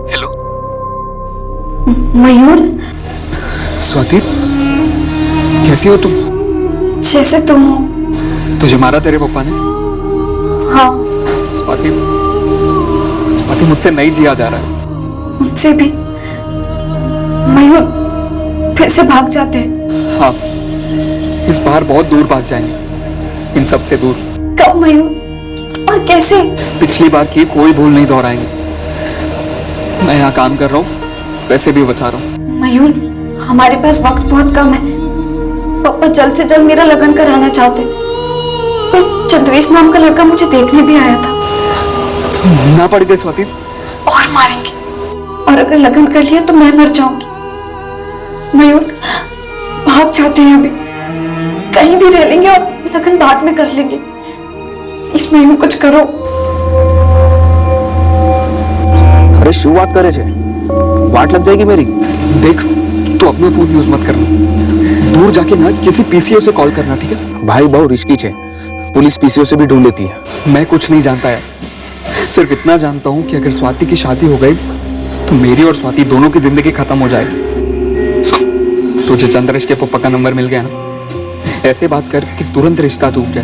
Speaker 1: हेलो
Speaker 2: मयूर,
Speaker 1: स्वाति कैसी हो तुम?
Speaker 2: जैसे तुम हो।
Speaker 1: तुझे मारा तेरे पापा ने?
Speaker 2: हाँ।
Speaker 1: स्वाति मुझसे नहीं जिया जा रहा है।
Speaker 2: मुझसे भी। मयूर फिर से भाग जाते हैं।
Speaker 1: हाँ, इस बार बहुत दूर भाग जाएंगे, इन सब से दूर।
Speaker 2: कब मयूर, और कैसे?
Speaker 1: पिछली बार की कोई भूल नहीं दोहराएंगे। मैं यहाँ काम कर रहा हूँ, पैसे भी बचा रहा हूँ।
Speaker 2: मयूर हमारे पास वक्त बहुत कम है, पापा जल्द से जल्द मेरा लगन कराना चाहते। कोई चंद्रेश नाम का लड़का मुझे देखने भी आया था।
Speaker 1: ना पड़ी दे स्वाति।
Speaker 2: और मारेंगे, और अगर लगन कर लिया तो मैं मर जाऊंगी। मयूर भाग जाते हैं, अभी कहीं भी रह लेंगे और लगन बाद में कर लेंगे। इस मयूर कुछ करो।
Speaker 10: अरे शू बात करे छे, वाट लग जाएगी मेरी।
Speaker 1: देख तू अपना फोन यूज मत करना, दूर जाके ना किसी पीसीओ से कॉल करना, ठीक है?
Speaker 10: भाई बहुत रिस्की छे, पुलिस पीसीओ से भी ढूंढ लेती है।
Speaker 1: मैं कुछ नहीं जानता है, सिर्फ इतना जानता हूँ कि अगर स्वाति की शादी हो गई तो मेरी और स्वाति दोनों की जिंदगी खत्म हो जाएगी। तुझे चंद्रेश के पापा का नंबर मिल गया ना, ऐसे बात कर कि तुरंत रिश्ता टूट जाए।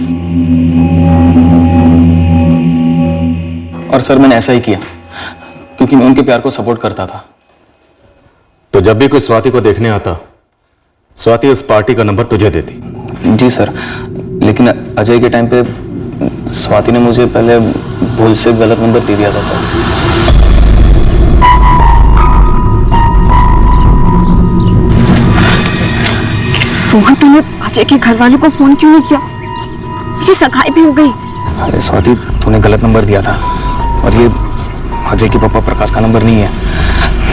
Speaker 10: और सर मैंने ऐसा ही किया क्योंकि मैं उनके प्यार को सपोर्ट करता था।
Speaker 18: तो जब भी कोई स्वाति को देखने आता, स्वाति उस पार्टी का नंबर तुझे देती?
Speaker 10: जी सर, लेकिन अजय के टाइम पे स्वाति ने मुझे पहले भूल से गलत नंबर दे दिया था सर।
Speaker 2: रोहन तूने अजय के घर वालों को फोन क्यों नहीं किया? ये सगाई भी हो गई।
Speaker 10: अरे स्वाति तूने गलत नंबर दिया था, और ये अजय के पापा प्रकाश का नंबर नहीं है,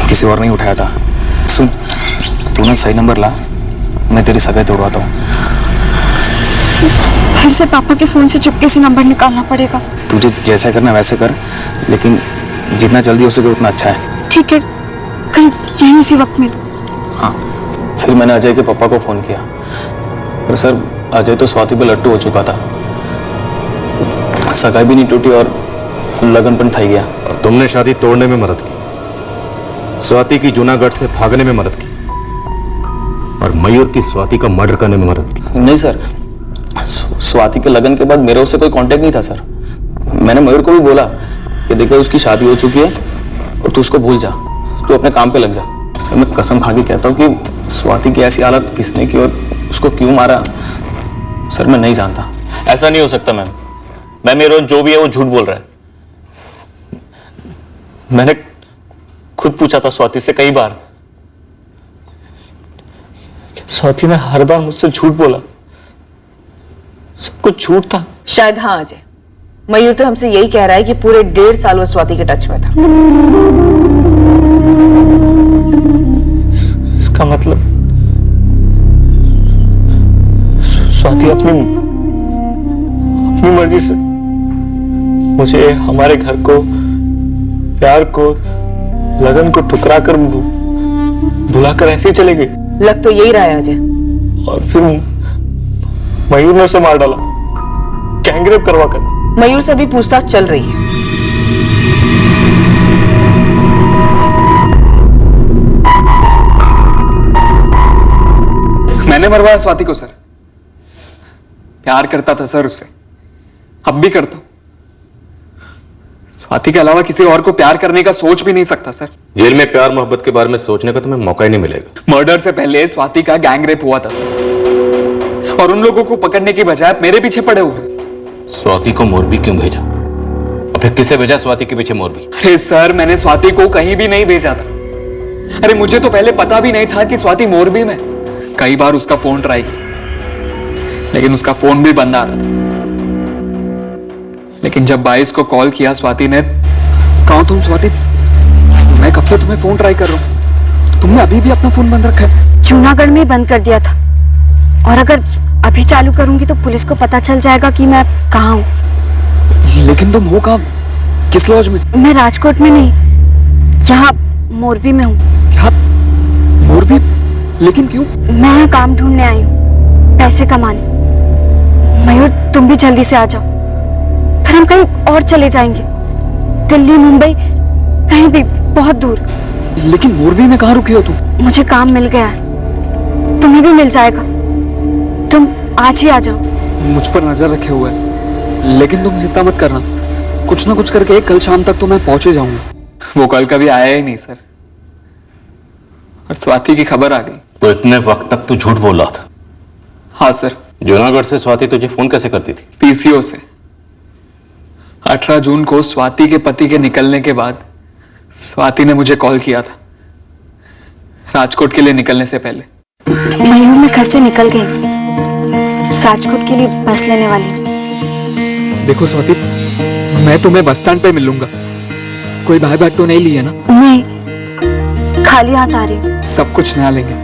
Speaker 10: किसी और नहीं उठाया था। सुन, तूने सही नंबर ला, मैं तेरी सगाई तोड़वाता हूँ।
Speaker 2: फिर से पापा के फोन से चुपके से नंबर निकालना पड़ेगा।
Speaker 10: तुझे जैसा करना वैसे कर, लेकिन जितना जल्दी हो सके उतना अच्छा है।
Speaker 2: ठीक है, कल यहीं इसी वक्त मिल।
Speaker 10: हाँ, फिर मैंने अजय के पापा को फोन किया, पर सर अजय तो स्वाति पे लट्टू हो चुका था, सगाई भी नहीं टूटी और लगन पण थई गया।
Speaker 18: तुमने शादी तोड़ने में मदद की, स्वाति की जूनागढ़ से भागने में मदद की, और मयूर की स्वाति का मर्डर करने में मदद की।
Speaker 10: नहीं सर, स्वाति के लगन के बाद मेरा उससे कोई कांटेक्ट नहीं था सर। मैंने मयूर को भी बोला कि देखो उसकी शादी हो चुकी है और तू उसको भूल जा, तू अपने काम पे लग जा। सर मैं कसम खा के कहता हूँ कि स्वाति की ऐसी हालत किसने की और उसको क्यों मारा, सर मैं नहीं जानता।
Speaker 13: ऐसा नहीं हो सकता मैम, मेरा जो भी है वो झूठ बोल रहा है। मैंने खुद पूछा था स्वाति से कई बार, स्वाति ने हर बार मुझसे झूठ बोला, सब कुछ झूठ था।
Speaker 8: शायद हाँ अजय, मयूर तो हमसे यही कह रहा है कि पूरे 1.5 साल वो स्वाति के टच में था।
Speaker 13: इसका मतलब स्वाति अपनी मर्जी से मुझे, हमारे घर को, प्यार को, लगन को ठुकरा कर भुलाकर ऐसे ही चले गई।
Speaker 8: लग तो यही रहा है अजय।
Speaker 13: और फिर मयूर ने उसे मार डाला, गैंगरेप करवा कर।
Speaker 8: मयूर से भी पूछताछ चल रही है।
Speaker 1: मैंने मरवाया स्वाति को सर, प्यार करता था सर उससे, अब भी करता हूं। स्वाति के अलावा किसी और को प्यार करने का सोच भी नहीं सकता सर।
Speaker 17: जेल में प्यार मोहब्बत के बारे में सोचने का तुम्हें मौका ही नहीं मिलेगा।
Speaker 1: मर्डर से पहले स्वाति का गैंग रेप हुआ था सर, और उन लोगों को पकड़ने की बजाय आप मेरे पीछे पड़े हुए।
Speaker 17: स्वाति को मोरबी क्यों भेजा? और फिर किसे भेजा स्वाति के पीछे मोरबी?
Speaker 1: अरे सर, मैंने स्वाति को कहीं भी नहीं भेजा था। अरे मुझे तो पहले पता भी नहीं था कि स्वाति मोरबी में। कई बार उसका फोन ट्राई किया, लेकिन उसका फोन भी बंद आ रहा था। लेकिन जब 22 को कॉल किया स्वाति ने, कहाँ तुम स्वाति? मैं कब से तुम्हें फोन ट्राई कर रहा हूँ, तुमने अभी भी अपना फोन बंद रखा है।
Speaker 2: जूनागढ़ में बंद कर दिया था, और अगर अभी चालू करूंगी तो पुलिस को पता चल जाएगा कि मैं कहाँ हूँ।
Speaker 1: लेकिन तुम हो कहाँ? किस लॉज में?
Speaker 2: मैं राजकोट में नहीं, यहाँ मोरबी में हूँ।
Speaker 1: क्या मोरबी? लेकिन क्यों?
Speaker 2: मैं यहाँ काम ढूंढने आई हूँ, पैसे कमाने। मयूर, तुम भी जल्दी से आ जाओ, फिर हम कहीं और चले जाएंगे, दिल्ली, मुंबई, कहीं भी, बहुत दूर।
Speaker 1: लेकिन मोरबी में कहाँ रुकी हो तुम?
Speaker 2: मुझे काम मिल गया है, तुम्हें भी मिल जाएगा, तुम आज ही आ जाओ।
Speaker 1: मुझ पर नजर रखे हुए है, लेकिन तुम चिंता मत करना, कुछ ना कुछ करके कल शाम तक तो मैं पहुंच ही जाऊंगा। वो कल कभी आया ही नहीं सर, और स्वाति की खबर आ गई।
Speaker 17: तो इतने वक्त तक तू झूठ बोल रहा था?
Speaker 1: हाँ सर।
Speaker 17: जूनागढ़ से स्वाति तुझे फोन कैसे करती थी?
Speaker 1: पीसीओ से। 18 जून को स्वाति के पति के निकलने के बाद स्वाति ने मुझे कॉल किया था, राजकोट के लिए निकलने से पहले।
Speaker 2: मयूर, मैं घर से निकल गई, राजकोट के लिए बस लेने वाली।
Speaker 1: देखो स्वाति, मैं तुम्हें बस स्टैंड पे मिलूंगा। कोई बैग तो नहीं लिया ना?
Speaker 2: नहीं, खाली हाथ आ रही हूँ।
Speaker 1: सब कुछ नया लेंगे,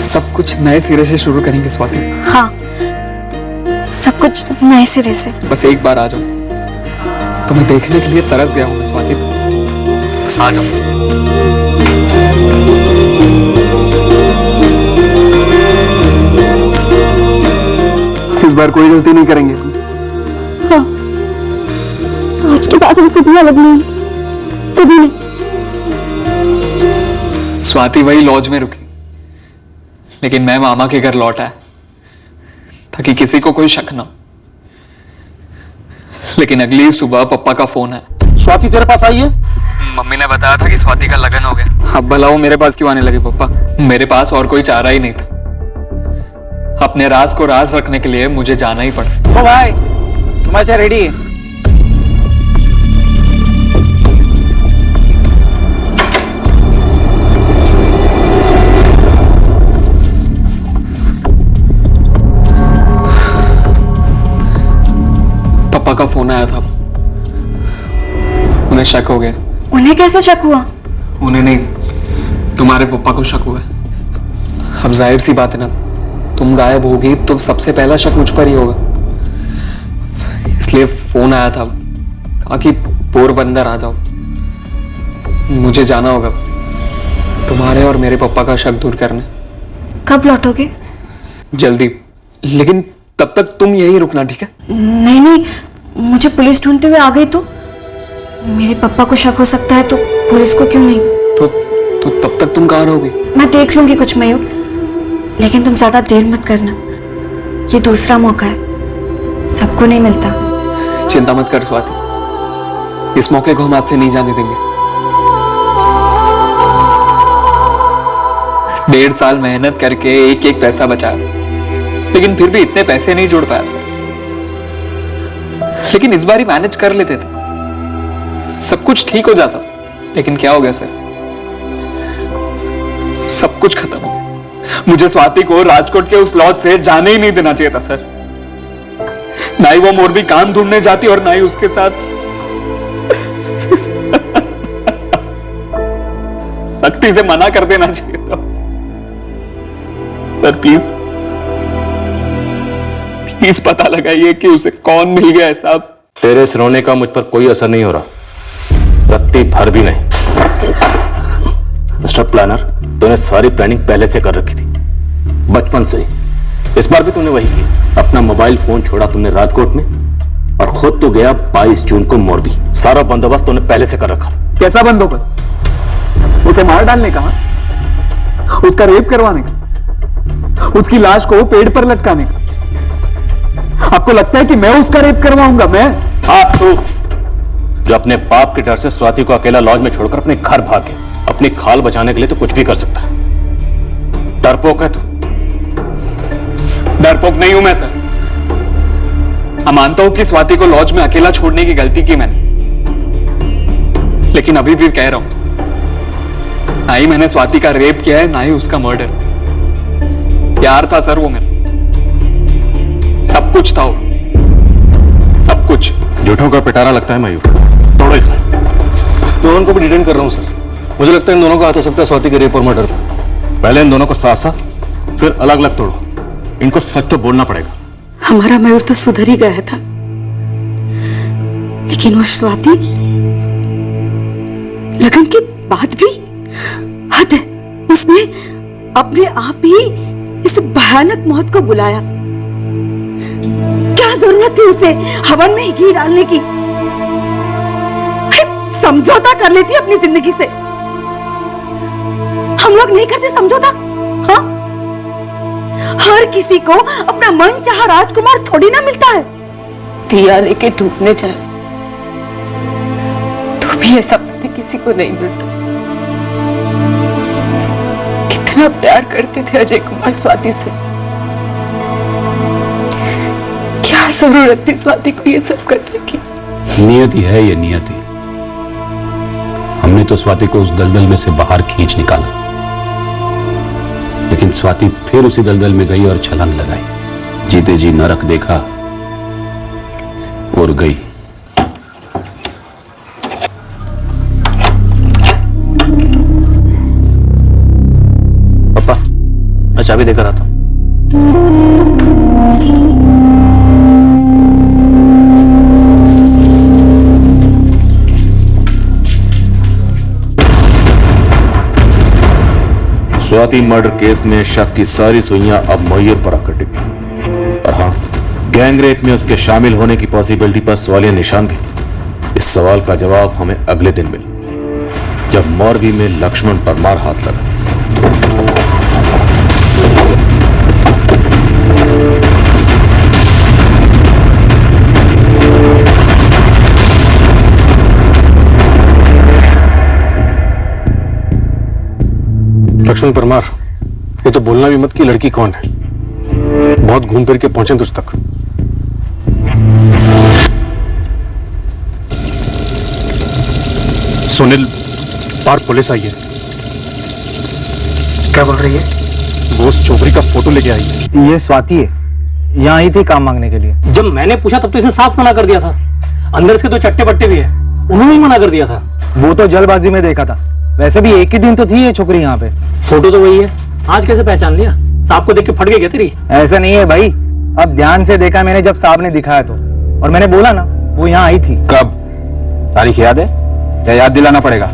Speaker 1: सब कुछ नए सिरे से शुरू करेंगे स्वाति।
Speaker 2: हाँ, सब कुछ नए सिरे से।
Speaker 1: बस एक बार आ जाओ, तुम्हें देखने के लिए तरस गया हूं मैं स्वाति, बस आ जाओ।
Speaker 20: इस बार कोई गलती नहीं करेंगे।
Speaker 2: हाँ, आज के बाद हम कभी अलग नहीं, कभी नहीं।
Speaker 1: स्वाति वही लॉज में रुकी, लेकिन मैं मामा के घर लौट आया ताकि किसी को कोई शक ना हो। लेकिन अगली सुबह पप्पा का फोन आया।
Speaker 7: स्वाति तेरे पास आई है?
Speaker 1: मम्मी ने बताया था कि स्वाति का लगन हो गया। अब भला वो मेरे पास क्यों आने लगी पप्पा? मेरे पास और कोई चारा ही नहीं था, अपने राज को राज रखने के लिए मुझे जाना ही पड़ा।
Speaker 15: ओ भाई, तुम्हारा चाय रेडी है।
Speaker 1: पापा का फोन आया था, उन्हें शक हो गया।
Speaker 2: उन्हें कैसे शक हुआ?
Speaker 1: उन्हें नहीं, तुम्हारे पापा को शक हुआ। अब जाहिर सी बात है ना, तुम गायब होगी तो सबसे पहला शक मुझ पर ही होगा, इसलिए फोन आया था, कहा कि पोरबंदर आ जाओ, मुझे जाना होगा तुम्हारे और मेरे पापा का शक दूर करने।
Speaker 2: कब लौटोगे?
Speaker 1: जल्दी, लेकिन तब तक तुम यहीं रुकना, ठीक है?
Speaker 2: नहीं नहीं, मुझे पुलिस ढूंढते हुए आ गई तो मेरे पापा को शक हो सकता है, तो पुलिस को क्यों नहीं?
Speaker 1: तो तब तक तुम कहाँ रहोगी?
Speaker 2: मैं देख लूंगी कुछ मयूर, लेकिन तुम ज्यादा देर मत करना, ये दूसरा मौका है, सबको नहीं मिलता।
Speaker 1: चिंता मत कर स्वाति, इस मौके को हम हाथ से नहीं जाने देंगे। 1.5 साल मेहनत करके एक एक पैसा बचाया, लेकिन फिर भी इतने पैसे नहीं जोड़ पाया सर। लेकिन इस बार ही मैनेज कर लेते थे, सब कुछ ठीक हो जाता, लेकिन क्या हो गया सर? सब कुछ खत्म हो गया। मुझे स्वाति को राजकोट के उस लॉज से जाने ही नहीं देना चाहिए था सर। ना ही वो मोरबी काम ढूंढने जाती और ना ही उसके साथ सख्ती से मना कर देना चाहिए था सर। प्लीज प्लीज पता लगाइए कि उसे कौन मिल गया है साहब।
Speaker 17: तेरे इस रोने का मुझ पर कोई असर नहीं हो रहा, रत्ती भर भी नहीं। मिस्टर प्लानर, तूने सारी प्लानिंग पहले से कर रखी थी, बचपन से। इस बार भी तूने वही किया। अपना मोबाइल फोन छोड़ा तुमने राजकोट में और खुद तो गया 22 जून को मोरबी। सारा बंदोबस्त तूने पहले से कर रखा था।
Speaker 1: कैसा बंदोबस्त? उसे मार डालने का, उसका रेप करवाने का, उसकी लाश को पेड़ पर लटकाने का, आपको लगता है कि मैं उसका रेप करवाऊंगा? मैं?
Speaker 17: आप तू जो अपने बाप के डर से स्वाति को अकेला लॉज में छोड़कर अपने घर भागे, अपनी खाल बचाने के लिए तो कुछ भी कर सकता है। डरपोक है तू।
Speaker 1: डरपोक नहीं हूं मैं सर। मैं मानता हूं कि स्वाति को लॉज में अकेला छोड़ने की गलती की मैंने, लेकिन अभी भी कह रहा हूं, ना ही मैंने स्वाति का रेप किया है, ना ही उसका मर्डर। प्यार था सर वो मेरा, सब कुछ था वो, सब कुछ।
Speaker 17: झूठों का पिटारा लगता है मयूर। तोड़ो इसे।
Speaker 14: दोनों को भी डिटेन कर रहा हूं सर। मुझे लगता है इन दोनों का हाथ हो सकता है स्वाति के रेप और मर्डर में।
Speaker 17: पहले इन दोनों को साथ साथ, फिर अलग अलग तोड़ो। इनको सच तो बोलना पड़ेगा।
Speaker 12: हमारा मयूर तो सुधर ही गया था, लेकिन वो स्वाति, लगन के बाद भी हद है। उसने अपने आप ही इस भयानक मौत को बुलाया। क्या जरूरत थी उसे हवन में घी डालने की? समझौता कर लेती अपनी जिंदगी से। हम लोग नहीं करते समझौता? हाँ, हर किसी को अपना मन चाहा राजकुमार थोड़ी ना मिलता है।
Speaker 11: दिया लेके डूबने जाए तो भी ऐसा पति किसी को नहीं मिलता। कितना प्यार करते थे अजय कुमार स्वाति से। क्या जरूरत थी स्वाति को ये सब करने की?
Speaker 4: नियति है ये, नियति। हमने तो स्वाति को उस दलदल में से बाहर खींच निकाला, लेकिन स्वाति फिर उसी दलदल में गई और छलांग लगाई। जीते जी नरक देखा और गई।
Speaker 13: पापा, मैं चाबी देकर आता हूं।
Speaker 18: स्वाति मर्डर केस में शक की सारी सुइयां अब मयूर पर आकर टिकी। और हाँ, गैंग रेप में उसके शामिल होने की पॉसिबिलिटी पर सवालिया निशान भी था। इस सवाल का जवाब हमें अगले दिन मिला, जब मोरबी में लक्ष्मण परमार हाथ लगा।
Speaker 14: लक्ष्मण परमार, ये तो बोलना भी मत कि लड़की कौन है। बहुत घूम फिर के पहुंचे तुझ तक।
Speaker 4: सुनील, बाहर पुलिस आई है।
Speaker 15: क्या बोल रही है?
Speaker 4: वो उस चोपड़ी का फोटो लेके आई है।
Speaker 15: ये स्वाति है, यहाँ आई थी काम मांगने के लिए।
Speaker 20: जब मैंने पूछा तब तो इसने साफ मना कर दिया था। अंदर इसके तो चट्टे पट्टे भी है, उन्होंने ही मना कर दिया था।
Speaker 15: वो तो जल्दबाजी में देखा था। वैसे भी एक ही दिन तो थी ये छोकरी यहाँ पे।
Speaker 20: फोटो तो वही है, आज कैसे पहचान लिया? साहब को देख के फट गई क्या तेरी?
Speaker 15: ऐसा नहीं है भाई, अब ध्यान से देखा मैंने जब साहब ने दिखाया तो, और मैंने बोला ना वो यहाँ आई थी।
Speaker 10: कब? तारीख याद है या याद दिलाना पड़ेगा?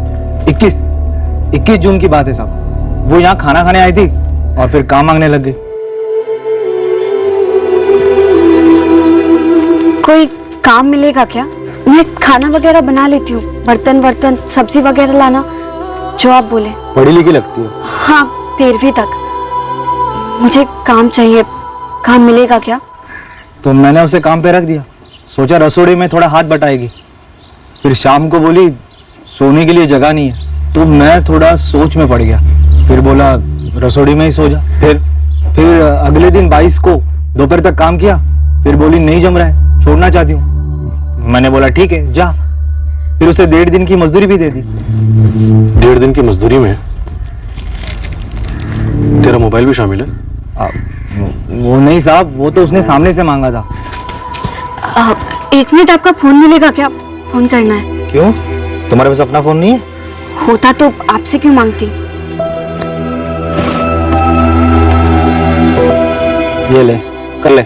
Speaker 15: 21 जून की बात है साहब। वो यहाँ खाना खाने आई थी और फिर काम मांगने लग गई।
Speaker 2: कोई काम मिलेगा क्या? मैं खाना वगैरह बना लेती हूँ, बर्तन वर्तन सब्जी वगैरह लाना, जो आप बोले।
Speaker 15: पढ़ी लिखी लगती है।
Speaker 2: हाँ, 13वीं तक। मुझे काम चाहिए, काम मिलेगा क्या?
Speaker 15: तो मैंने उसे काम पे रख दिया, सोचा रसोड़ी में थोड़ा हाथ बटाएगी। फिर शाम को बोली सोने के लिए जगह नहीं है, तो मैं थोड़ा सोच में पड़ गया। फिर बोला रसोड़ी में ही सो जा। फिर अगले दिन 22 को दोपहर तक काम किया, फिर बोली नहीं जम रहा है, छोड़ना चाहती हूँ। मैंने बोला ठीक है जा। फिर उसे 1.5 दिन की मजदूरी भी दे दी।
Speaker 14: 1.5 दिन की मजदूरी में तेरा मोबाइल भी शामिल है?
Speaker 15: वो नहीं साहब, वो तो उसने सामने से मांगा था।
Speaker 2: 1 मिनट, आपका फोन मिलेगा क्या? फोन करना है।
Speaker 15: क्यों, तुम्हारे पास अपना फोन नहीं है?
Speaker 2: होता तो आपसे क्यों मांगती?
Speaker 15: ये ले, कर ले।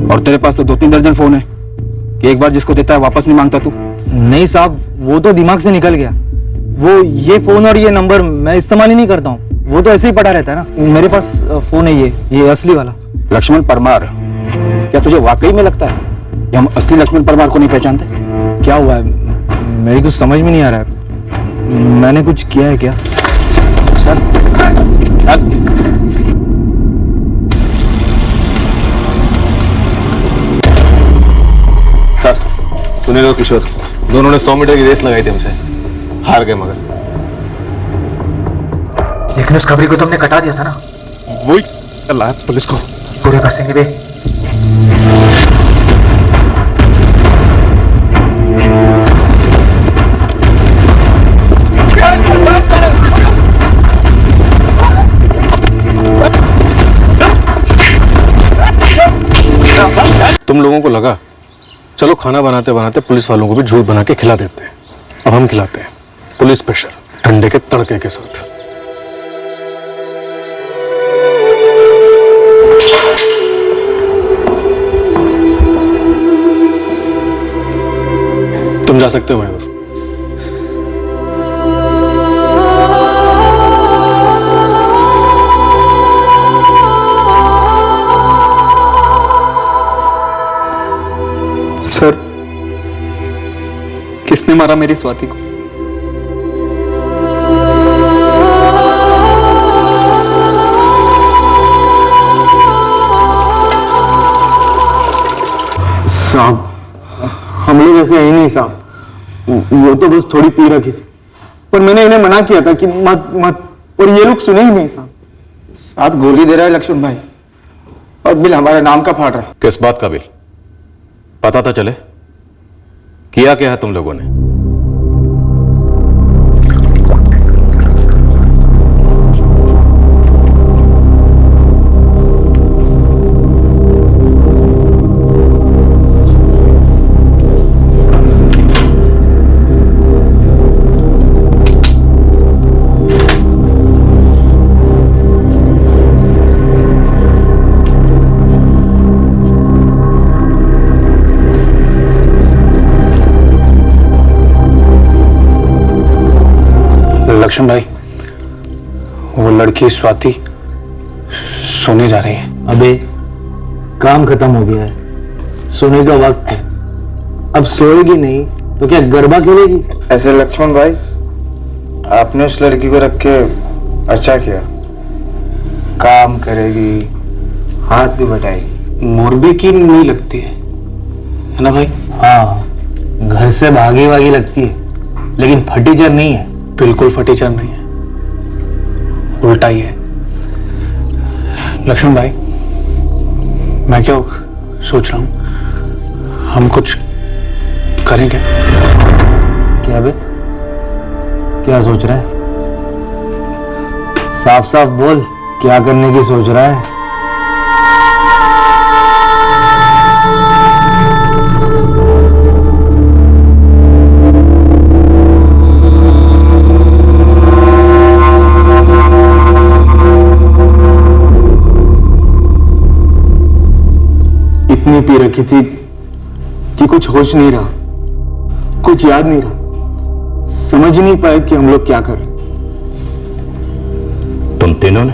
Speaker 10: और तेरे पास तो 2-3 दर्जन फोन है कि एक बार जिसको देता है वापस नहीं मांगता तू?
Speaker 15: नहीं साहब, वो तो दिमाग से निकल गया। वो ये फोन और ये नंबर मैं इस्तेमाल ही नहीं करता हूँ, वो तो ऐसे ही पड़ा रहता है ना। मेरे पास फोन है ये असली वाला।
Speaker 10: लक्ष्मण परमार, क्या तुझे वाकई में लगता है कि हम असली लक्ष्मण परमार को नहीं पहचानते?
Speaker 15: क्या हुआ है, मेरी कुछ समझ में नहीं आ रहा है। मैंने कुछ किया है क्या?
Speaker 10: सर
Speaker 14: सर, सुनील और किशोर दोनों ने 100 मीटर की रेस लगाई थी हमसे, हार गए मगर।
Speaker 15: लेकिन उस खबरी को तुमने कटा दिया था ना।
Speaker 14: वही अल्लाह पुलिस को
Speaker 15: पूरे फंसेंगे बे।
Speaker 14: तुम लोगों को लगा चलो खाना बनाते बनाते पुलिस वालों को भी झूठ बना के खिला देते हैं। अब हम खिलाते हैं पुलिस स्पेशल, ठंडे के तड़के के साथ। तुम जा सकते हो मयूर।
Speaker 1: सर, किसने मारा मेरी स्वाति को?
Speaker 15: साहब, हम लोग ऐसे ही नहीं साहब, वो तो बस थोड़ी पी रखी थी, पर मैंने इन्हें मना किया था कि मत मत, और ये लोग सुने ही नहीं साहब। साहब गोली दे रहा है लक्ष्मण भाई, और बिल हमारे नाम का फाड़ रहा है।
Speaker 18: किस बात का बिल? पता तो चले किया क्या है तुम लोगों ने?
Speaker 15: लक्ष्मण भाई, वो लड़की स्वाति सोने जा रही है। अबे काम खत्म हो गया है, सोने का वक्त है। अब सोएगी नहीं तो क्या गरबा खेलेगी?
Speaker 6: ऐसे लक्ष्मण भाई, आपने उस लड़की को रख के अच्छा किया। काम करेगी, हाथ भी बटाएगी।
Speaker 15: मोरबी की नहीं लगती है ना भाई? हाँ, घर से भागी वागी लगती है, लेकिन फटीचर नहीं है। बिल्कुल फटीचर नहीं है, उल्टा ही है। लक्ष्मण भाई, मैं क्या सोच रहा हूं, हम कुछ करें क्या? क्या बे? क्या सोच रहा है? साफ साफ बोल, क्या करने की सोच रहा है? इतनी पी रखी थी कि कुछ होश नहीं रहा, कुछ याद नहीं रहा, समझ नहीं पाए कि हम लोग क्या कर रहे।
Speaker 18: तुम तीनों ने?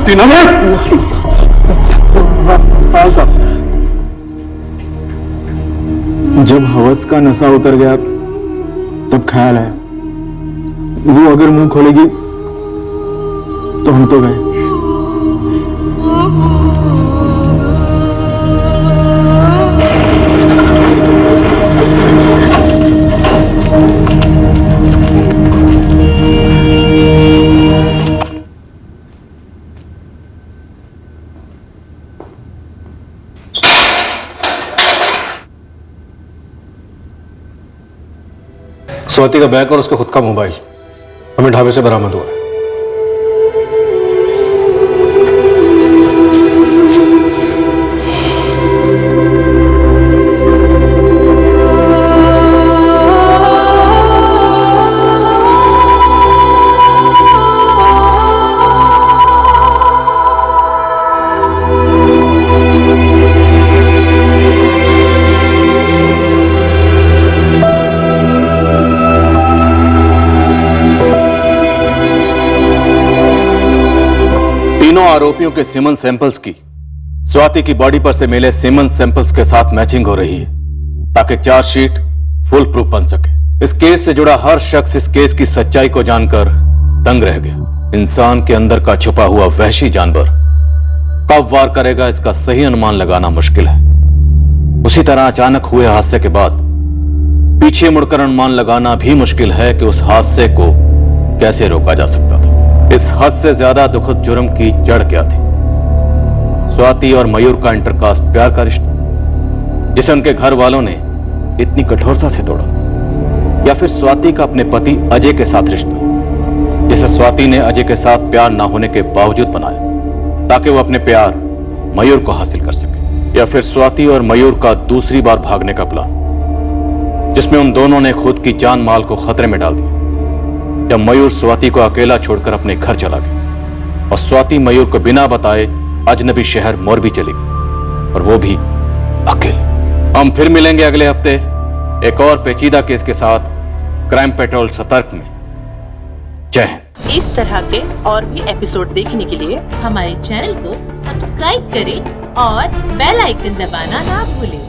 Speaker 15: तीनों ने? हाँ साहब। जब हवस का नशा उतर गया तब ख्याल आया, वो अगर मुंह खोलेगी तो हम तो गए।
Speaker 14: स्वाति का बैग और उसका खुद का मोबाइल हमें ढाबे से बरामद हुआ है।
Speaker 18: आरोपियों के सीमन सैंपल्स की स्वाति की बॉडी पर से मिले सीमन सैंपल्स के साथ मैचिंग हो रही है, ताकि चार्जशीट फुल प्रूफ बन सके। इस केस से जुड़ा हर शख्स इस केस की सच्चाई को जानकर दंग रह गया। इंसान के अंदर का छुपा हुआ वहशी जानवर
Speaker 17: कब वार करेगा इसका सही अनुमान लगाना मुश्किल है। उसी तरह अचानक हुए हादसे के बाद पीछे मुड़कर अनुमान लगाना भी मुश्किल है कि उस हादसे को कैसे रोका जा सकता था। इस हद से ज्यादा दुखद जुर्म की जड़ क्या थी? स्वाति और मयूर का इंटरकास्ट प्यार का रिश्ता, जिसे उनके घर वालों ने इतनी कठोरता से तोड़ा, या फिर स्वाति का अपने पति अजय के साथ रिश्ता, जिसे स्वाति ने अजय के साथ प्यार ना होने के बावजूद बनाया ताकि वो अपने प्यार मयूर को हासिल कर सके, या फिर स्वाति और मयूर का दूसरी बार भागने का प्लान, जिसमें उन दोनों ने खुद की जान माल को खतरे में डाल दिया जब मयूर स्वाति को अकेला छोड़कर अपने घर चला गया और स्वाति मयूर को बिना बताए अजनबी शहर मोरबी चली गई, और वो भी अकेले। हम फिर मिलेंगे अगले हफ्ते एक और पेचीदा केस के साथ क्राइम पेट्रोल सतर्क में। जय हिंद।
Speaker 5: इस तरह के और भी एपिसोड देखने के लिए हमारे चैनल को सब्सक्राइब करें और बेल आइकन दबाना ना भूलें।